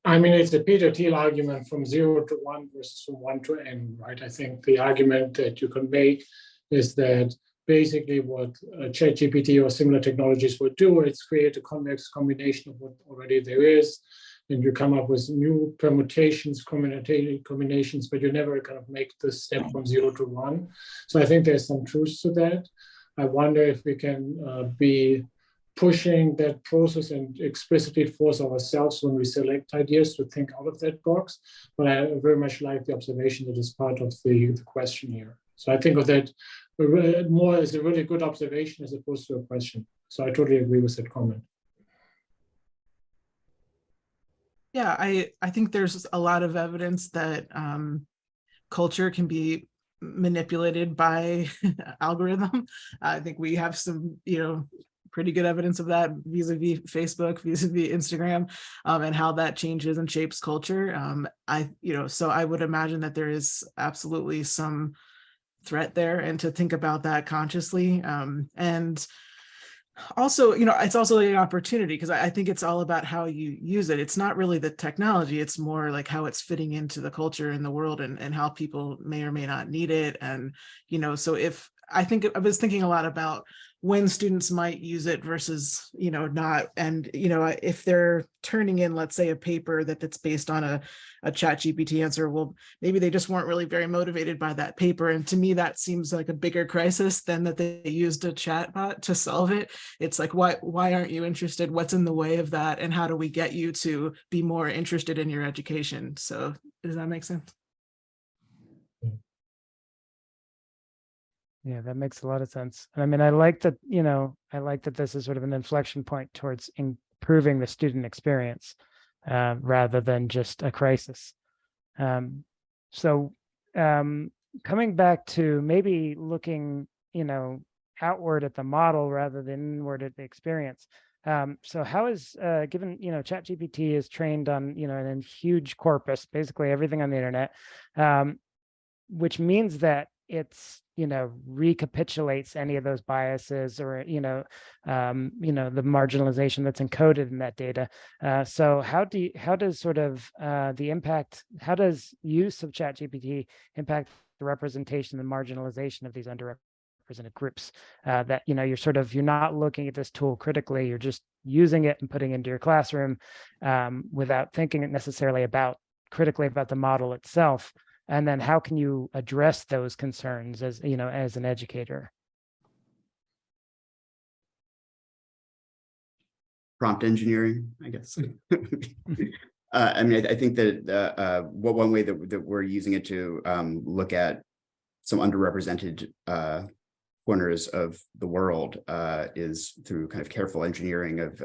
I mean, it's a Peter Thiel argument from 0 to 1 versus from 1 to n, right? I think the argument that you can make is that basically what ChatGPT or similar technologies would do is create a convex combination of what already there is, and you come up with new permutations, combinations, but you never kind of make the step from 0 to 1. So I think there's some truth to that. I wonder if we can be pushing that process and explicitly force ourselves when we select ideas to think out of that box. But I very much like the observation that is part of the question here. So I think of that more as a really good observation as opposed to a question. So I totally agree with that comment. Yeah, I think there's a lot of evidence that culture can be manipulated by algorithm. I think we have some, pretty good evidence of that vis-a-vis Facebook, vis-a-vis Instagram, and how that changes and shapes culture. So I would imagine that there is absolutely some threat there, and to think about that consciously. And also, it's also an opportunity, because I think it's all about how you use it. It's not really the technology, it's more like how it's fitting into the culture and the world, and how people may or may not need it. And, so if I was thinking a lot about when students might use it versus, not. And, if they're turning in, let's say, a paper that's based on a ChatGPT answer, well, maybe they just weren't really very motivated by that paper. And to me, that seems like a bigger crisis than that they used a chatbot to solve it. It's like, why aren't you interested? What's in the way of that? And how do we get you to be more interested in your education? So does that make sense? Yeah, that makes a lot of sense. I mean, I like that, this is sort of an inflection point towards improving the student experience rather than just a crisis. So coming back to maybe looking, outward at the model rather than inward at the experience. So how is, given, ChatGPT is trained on, a huge corpus, basically everything on the internet, which means that it's, recapitulates any of those biases or, the marginalization that's encoded in that data. So how does sort of how does use of ChatGPT impact the representation and marginalization of these underrepresented groups? That, you're not looking at this tool critically, you're just using it and putting it into your classroom without thinking necessarily critically about the model itself. And then how can you address those concerns as an educator? Prompt engineering, I guess. I mean, I think that one way that we're using it to look at some underrepresented corners of the world is through kind of careful engineering of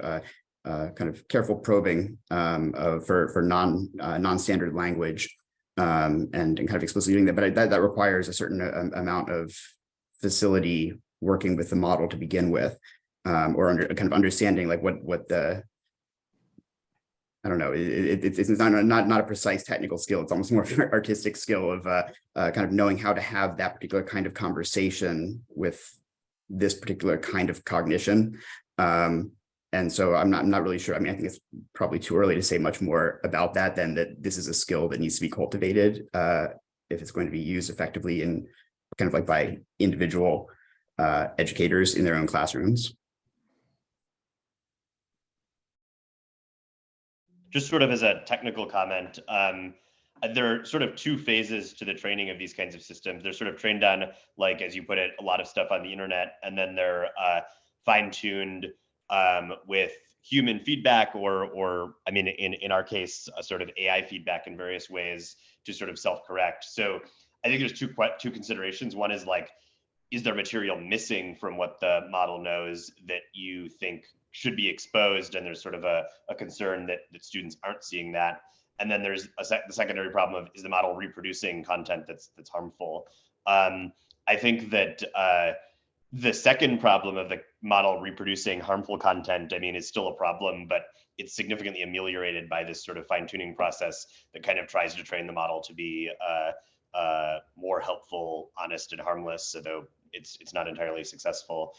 kind of careful probing for non-standard language. And kind of explicitly doing that, but that requires a certain amount of facility working with the model to begin with, or kind of understanding like what the, I don't know, it's not a precise technical skill. It's almost more of an artistic skill of kind of knowing how to have that particular kind of conversation with this particular kind of cognition. And so I'm not really sure. I mean, I think it's probably too early to say much more about that than that this is a skill that needs to be cultivated if it's going to be used effectively in kind of like by individual educators in their own classrooms. Just sort of as a technical comment, there are sort of two phases to the training of these kinds of systems. They're sort of trained on, like, as you put it, a lot of stuff on the internet, and then they're fine-tuned with human feedback or I mean, in our case, a sort of AI feedback in various ways to sort of self-correct. So I think there's two considerations. One is like, is there material missing from what the model knows that you think should be exposed? And there's sort of a concern that students aren't seeing that. And then there's the secondary problem of, is the model reproducing content that's harmful? I think that the second problem of the model reproducing harmful content, I mean, is still a problem, but it's significantly ameliorated by this sort of fine-tuning process that kind of tries to train the model to be more helpful, honest, and harmless, although it's not entirely successful.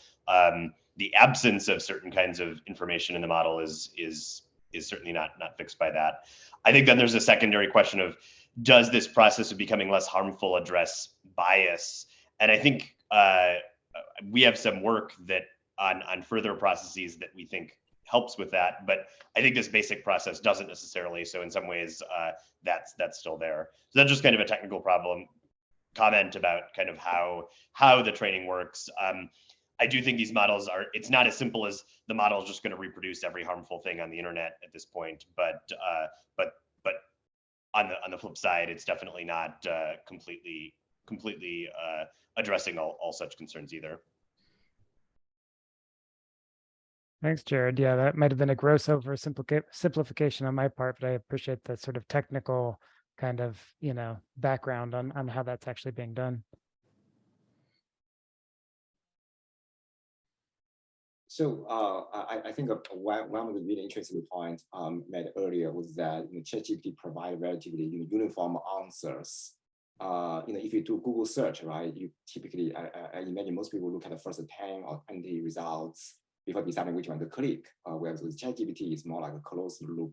The absence of certain kinds of information in the model is certainly not fixed by that. I think then there's a secondary question of, does this process of becoming less harmful address bias? And I think we have some work that on further processes that we think helps with that, but I think this basic process doesn't necessarily. So in some ways, that's still there. So that's just kind of a technical comment about kind of how the training works. I do think these models it's not as simple as the model is just going to reproduce every harmful thing on the internet at this point, but on the flip side, it's definitely not completely addressing all such concerns either. Thanks, Jared. Yeah, that might have been a gross oversimplification on my part, but I appreciate the sort of technical kind of, background on how that's actually being done. So I think one of the really interesting points made earlier was that ChatGPT provides relatively uniform answers. If you do Google search, right, you typically, I imagine most people look at the first 10 or 20 results before deciding which one to click, whereas with ChatGPT, it's more like a closed loop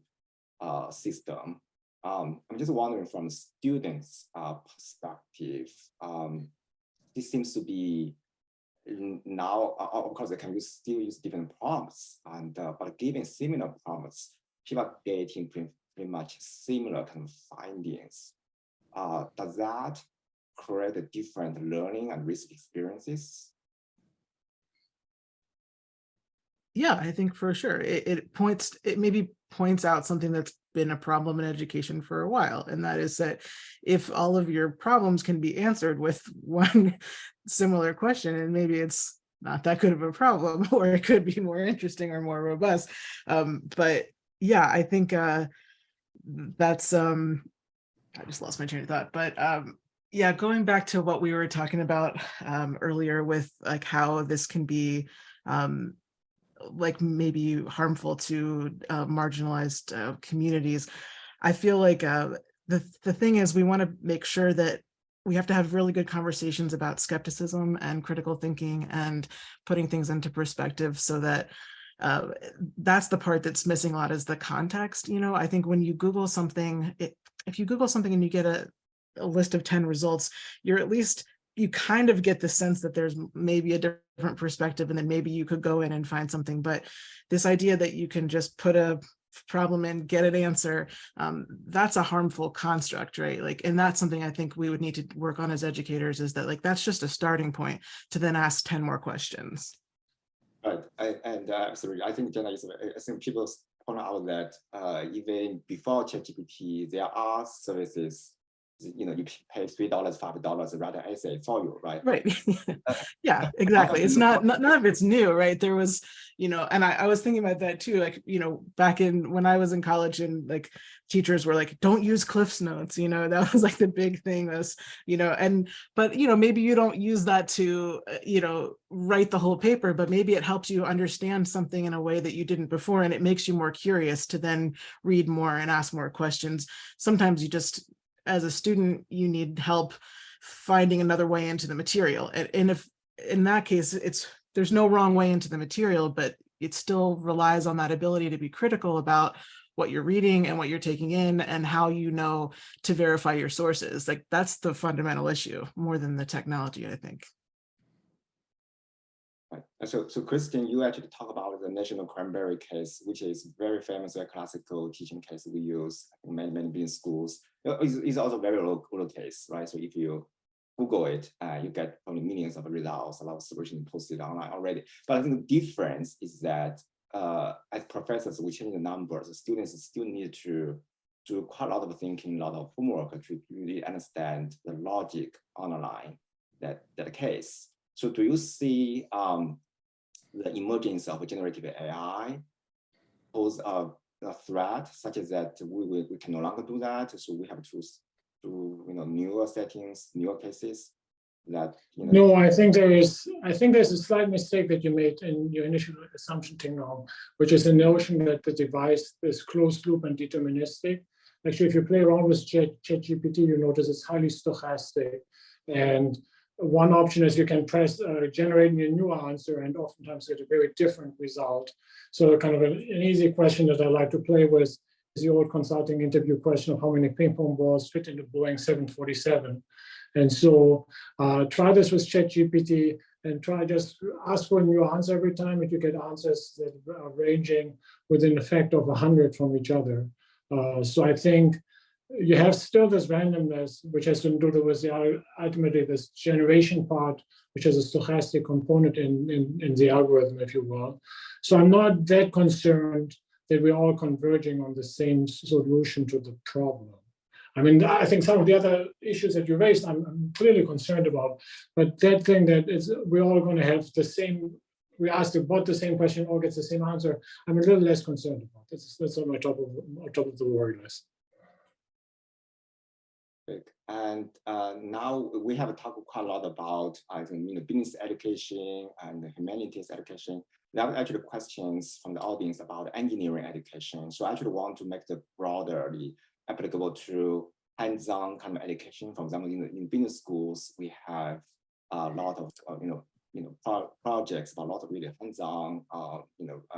system. I'm just wondering from students' perspective, this seems to be now, of course, they can still use different prompts, but given similar prompts, people are getting pretty much similar kind of findings. Does that create a different learning and risk experiences? Yeah, I think for sure. It maybe points out something that's been a problem in education for a while. And that is that if all of your problems can be answered with one similar question, and maybe it's not that good of a problem, or it could be more interesting or more robust. But yeah, I think that's, I just lost my train of thought, but yeah, going back to what we were talking about earlier with like how this can be like maybe harmful to marginalized communities. I feel like the thing is, we want to make sure that we have to have really good conversations about skepticism and critical thinking and putting things into perspective, so that that's the part that's missing a lot, is the context. I think when you Google something, if you Google something and you get a list of 10 results, you kind of get the sense that there's maybe a different perspective, and then maybe you could go in and find something. But this idea that you can just put a problem in, get an answer, that's a harmful construct, right? Like, and that's something I think we would need to work on as educators, is that like, that's just a starting point to then ask 10 more questions. Right, and absolutely. I think Jenna I think people point out that even before ChatGPT, there are services, you pay $3, $5, write an essay for you, right? Right. Yeah, exactly. It's none of it's new, right? There was, and I was thinking about that too, like, back when I was in college, and like teachers were like, don't use Cliff's Notes, that was like the big thing was, but maybe you don't use that to, write the whole paper, but maybe it helps you understand something in a way that you didn't before, and it makes you more curious to then read more and ask more questions. Sometimes you just, as a student, you need help finding another way into the material. And if in that case, there's no wrong way into the material, but it still relies on that ability to be critical about what you're reading and what you're taking in, and how to verify your sources. Like, that's the fundamental issue more than the technology, I think. Right. So Christian, you actually talk about the National Cranberry case, which is very famous, a classical teaching case we use in many business schools. It's also a very old case, right? So if you Google it, you get probably millions of results, a lot of solutions posted online already. But I think the difference is that as professors, we change the numbers. The students still need to do quite a lot of thinking, a lot of homework to really understand the logic underlying that case. So do you see the emergence of generative AI pose a threat such as that we can no longer do that? So we have to do newer settings, newer cases that No, I think there's a slight mistake that you made in your initial assumption, Ting-Long, which is the notion that the device is closed loop and deterministic. Actually, if you play around with ChatGPT, you notice it's highly stochastic. And one option is you can press generate me a new answer and oftentimes get a very different result. So kind of an easy question that I like to play with is the old consulting interview question of how many ping pong balls fit in the Boeing 747. And so try this with ChatGPT and try just ask for a new answer every time, and you get answers that are ranging within a factor of 100 from each other. So I think you have still this randomness, which has to do with ultimately this generation part, which has a stochastic component in the algorithm, if you will. So I'm not that concerned that we're all converging on the same solution to the problem. I mean, I think some of the other issues that you raised, I'm clearly concerned about, but that thing that is, we're all going to have the same, we asked about the same question, all gets the same answer, I'm a little less concerned about. That's on my top of the worry list. And now we have talked quite a lot about business education and humanities education. There are actually questions from the audience about engineering education. So I actually want to make the broadly applicable to hands-on kind of education. For example, in business schools, we have a lot of projects, but a lot of really hands-on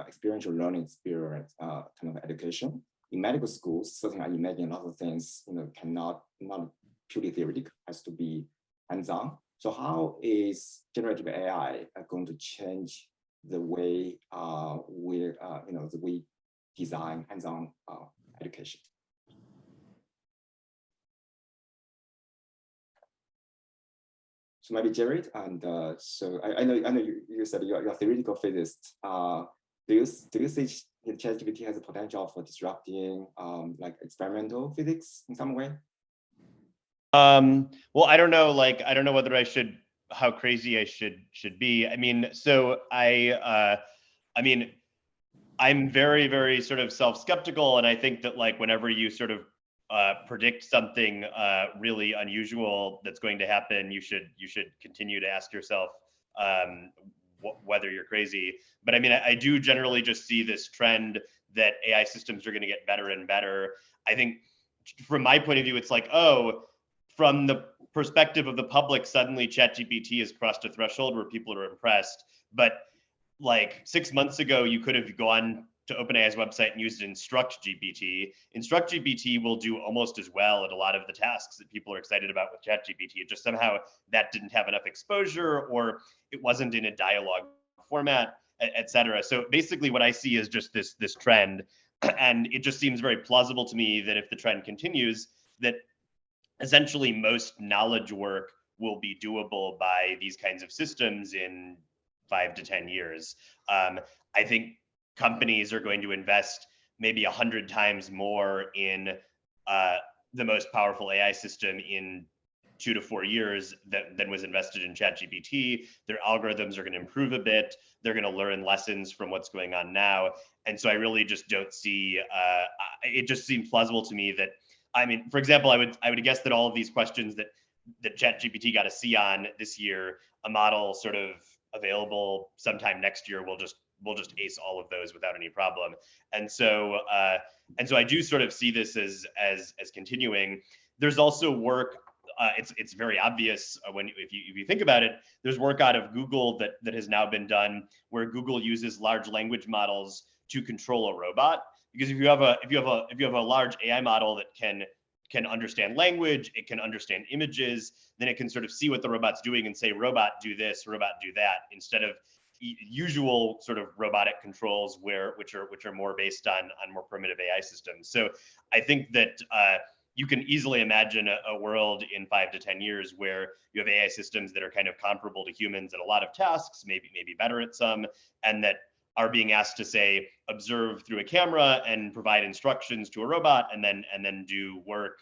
experiential learning experience kind of education. In medical schools, certainly I imagine a lot of things cannot not purely theoretical, has to be hands-on. So how is generative AI going to change the way we design hands-on education? So maybe Jared, and so I know you said you're a theoretical physicist. Do you see ChatGPT has a potential for disrupting like experimental physics in some way? Well, I don't know. I don't know whether I should, how crazy I should be. I mean, so I mean, I'm very, very sort of self-skeptical, and I think that whenever you sort of predict something really unusual that's going to happen, you should continue to ask yourself whether you're crazy. But I mean, I do generally just see this trend that AI systems are going to get better and better. I think from my point of view, it's oh, from the perspective of the public, suddenly ChatGPT has crossed a threshold where people are impressed. But 6 months ago, you could have gone to OpenAI's website and used InstructGPT. InstructGPT will do almost as well at a lot of the tasks that people are excited about with ChatGPT. It just somehow that didn't have enough exposure, or it wasn't in a dialogue format, et cetera. So basically what I see is just this trend. And it just seems very plausible to me that if the trend continues, that essentially most knowledge work will be doable by these kinds of systems in 5 to 10 years. I think companies are going to invest maybe 100 times more in the most powerful AI system in 2 to 4 years than was invested in ChatGPT. Their algorithms are going to improve a bit. They're going to learn lessons from what's going on now. And so I really just don't see, it just seems plausible to me that, I mean, for example, I would guess that all of these questions that ChatGPT got a C on this year, a model sort of available sometime next year will just ace all of those without any problem. And so I do sort of see this as continuing. There's also work. It's very obvious if you think about it. There's work out of Google that has now been done where Google uses large language models to control a robot. Because if you have a large AI model that can understand language, it can understand images, then it can sort of see what the robot's doing and say, robot, do this, robot, do that, instead of usual sort of robotic controls which are more based on more primitive AI systems. So I think that you can easily imagine a world in 5 to 10 years where you have AI systems that are kind of comparable to humans at a lot of tasks, maybe better at some, and that are being asked to, say, observe through a camera and provide instructions to a robot, and then do work.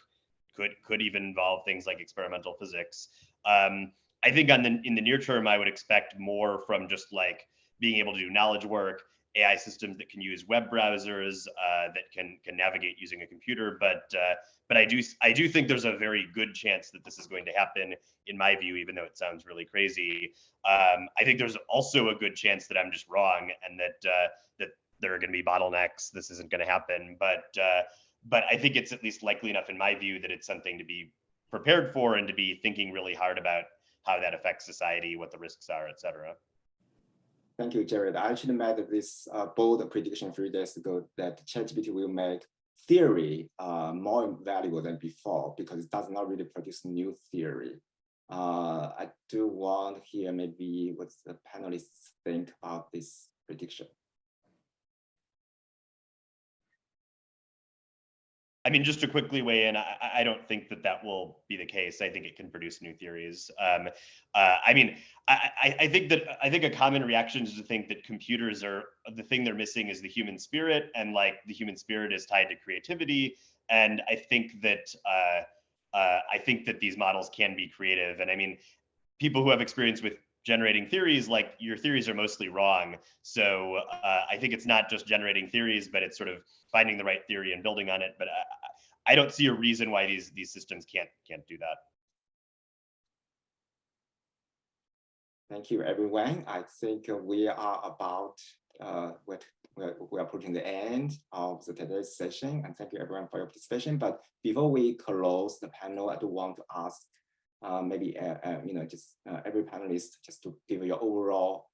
Could even involve things like experimental physics. I think in the near term, I would expect more from just like being able to do knowledge work, AI systems that can use web browsers, that can navigate using a computer. But I do think there's a very good chance that this is going to happen, in my view, even though it sounds really crazy. I think there's also a good chance that I'm just wrong, and that there are going to be bottlenecks. This isn't going to happen. But I think it's at least likely enough, in my view, that it's something to be prepared for and to be thinking really hard about how that affects society, what the risks are, et cetera. Thank you, Jared. I actually made this bold prediction a few days ago that ChatGPT will make theory more valuable than before because it does not really produce new theory. I do want to hear maybe what the panelists think about this prediction. I mean, just to quickly weigh in, I don't think that will be the case. I think it can produce new theories. I mean, I think a common reaction is to think that computers are, the thing they're missing is the human spirit, and like the human spirit is tied to creativity. And I think that these models can be creative. And I mean, people who have experience with generating theories, like your theories are mostly wrong. So I think it's not just generating theories, but it's sort of finding the right theory and building on it. But I don't see a reason why these systems can't do that. Thank you, everyone. I think we are about we are approaching the end of today's session, and thank you everyone for your participation. But before we close the panel, I do want to ask maybe every panelist just to give your overall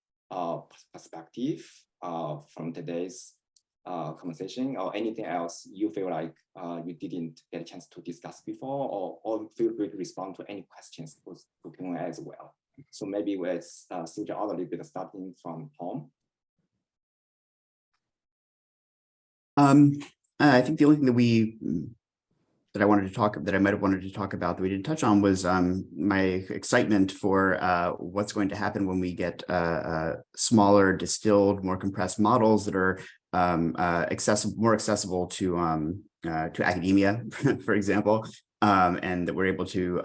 perspective from today's conversation, or anything else you feel like you didn't get a chance to discuss before, or feel free to respond to any questions for Q&A as well. So maybe let's switch out a little bit, starting from Tom. I think the only thing that I might have wanted to talk about that we didn't touch on was my excitement for what's going to happen when we get smaller, distilled, more compressed models that are more accessible to academia, for example, and that we're able to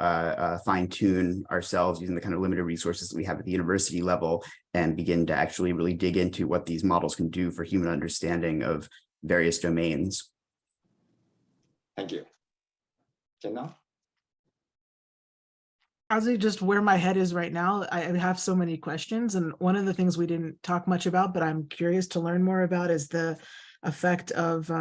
fine tune ourselves using the kind of limited resources that we have at the university level, and begin to actually really dig into what these models can do for human understanding of various domains. Thank you. Jenna? As just where my head is right now, I have so many questions. And one of the things we didn't talk much about, but I'm curious to learn more about, is the effect of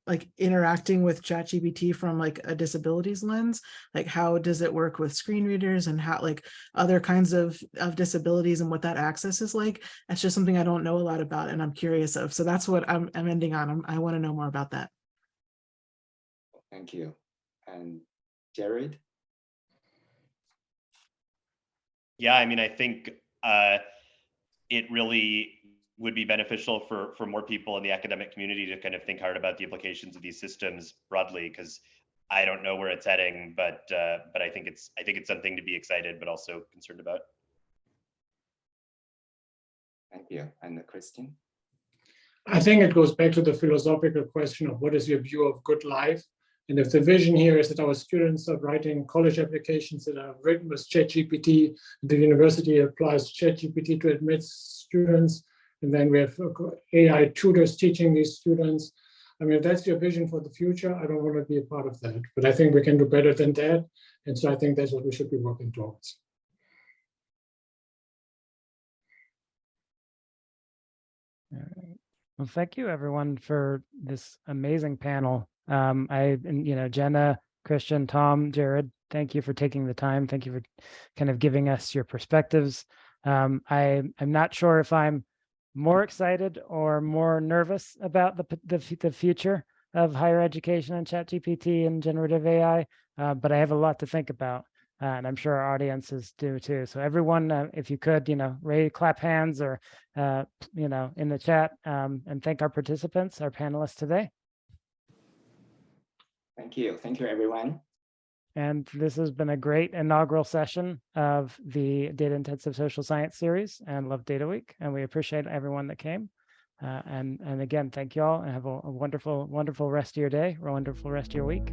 like interacting with ChatGPT from like a disabilities lens. Like, how does it work with screen readers, and how like other kinds of disabilities, and what that access is like? That's just something I don't know a lot about, and I'm curious of. So that's what I'm ending on. I want to know more about that. Thank you. And Jared? Yeah, I mean, I think it really would be beneficial for more people in the academic community to kind of think hard about the implications of these systems broadly, because I don't know where it's heading, but I think it's something to be excited but also concerned about. Thank you. And Christian? I think it goes back to the philosophical question of what is your view of good life? And if the vision here is that our students are writing college applications that are written with ChatGPT, the university applies ChatGPT to admit students, and then we have AI tutors teaching these students. I mean, if that's your vision for the future, I don't want to be a part of that. But I think we can do better than that. And so I think that's what we should be working towards. All right. Well, thank you everyone for this amazing panel. Jenna, Christian, Tom, Jared, thank you for taking the time. Thank you for kind of giving us your perspectives. I'm not sure if I'm more excited or more nervous about the future of higher education and ChatGPT and generative AI, but I have a lot to think about, and I'm sure our audiences do too. So everyone, if you could, clap hands or, in the chat, and thank our participants, our panelists today. Thank you. Thank you, everyone. And this has been a great inaugural session of the Data Intensive Social Science series and Love Data Week. And we appreciate everyone that came. And again, thank you all and have a wonderful, wonderful rest of your day or a wonderful rest of your week.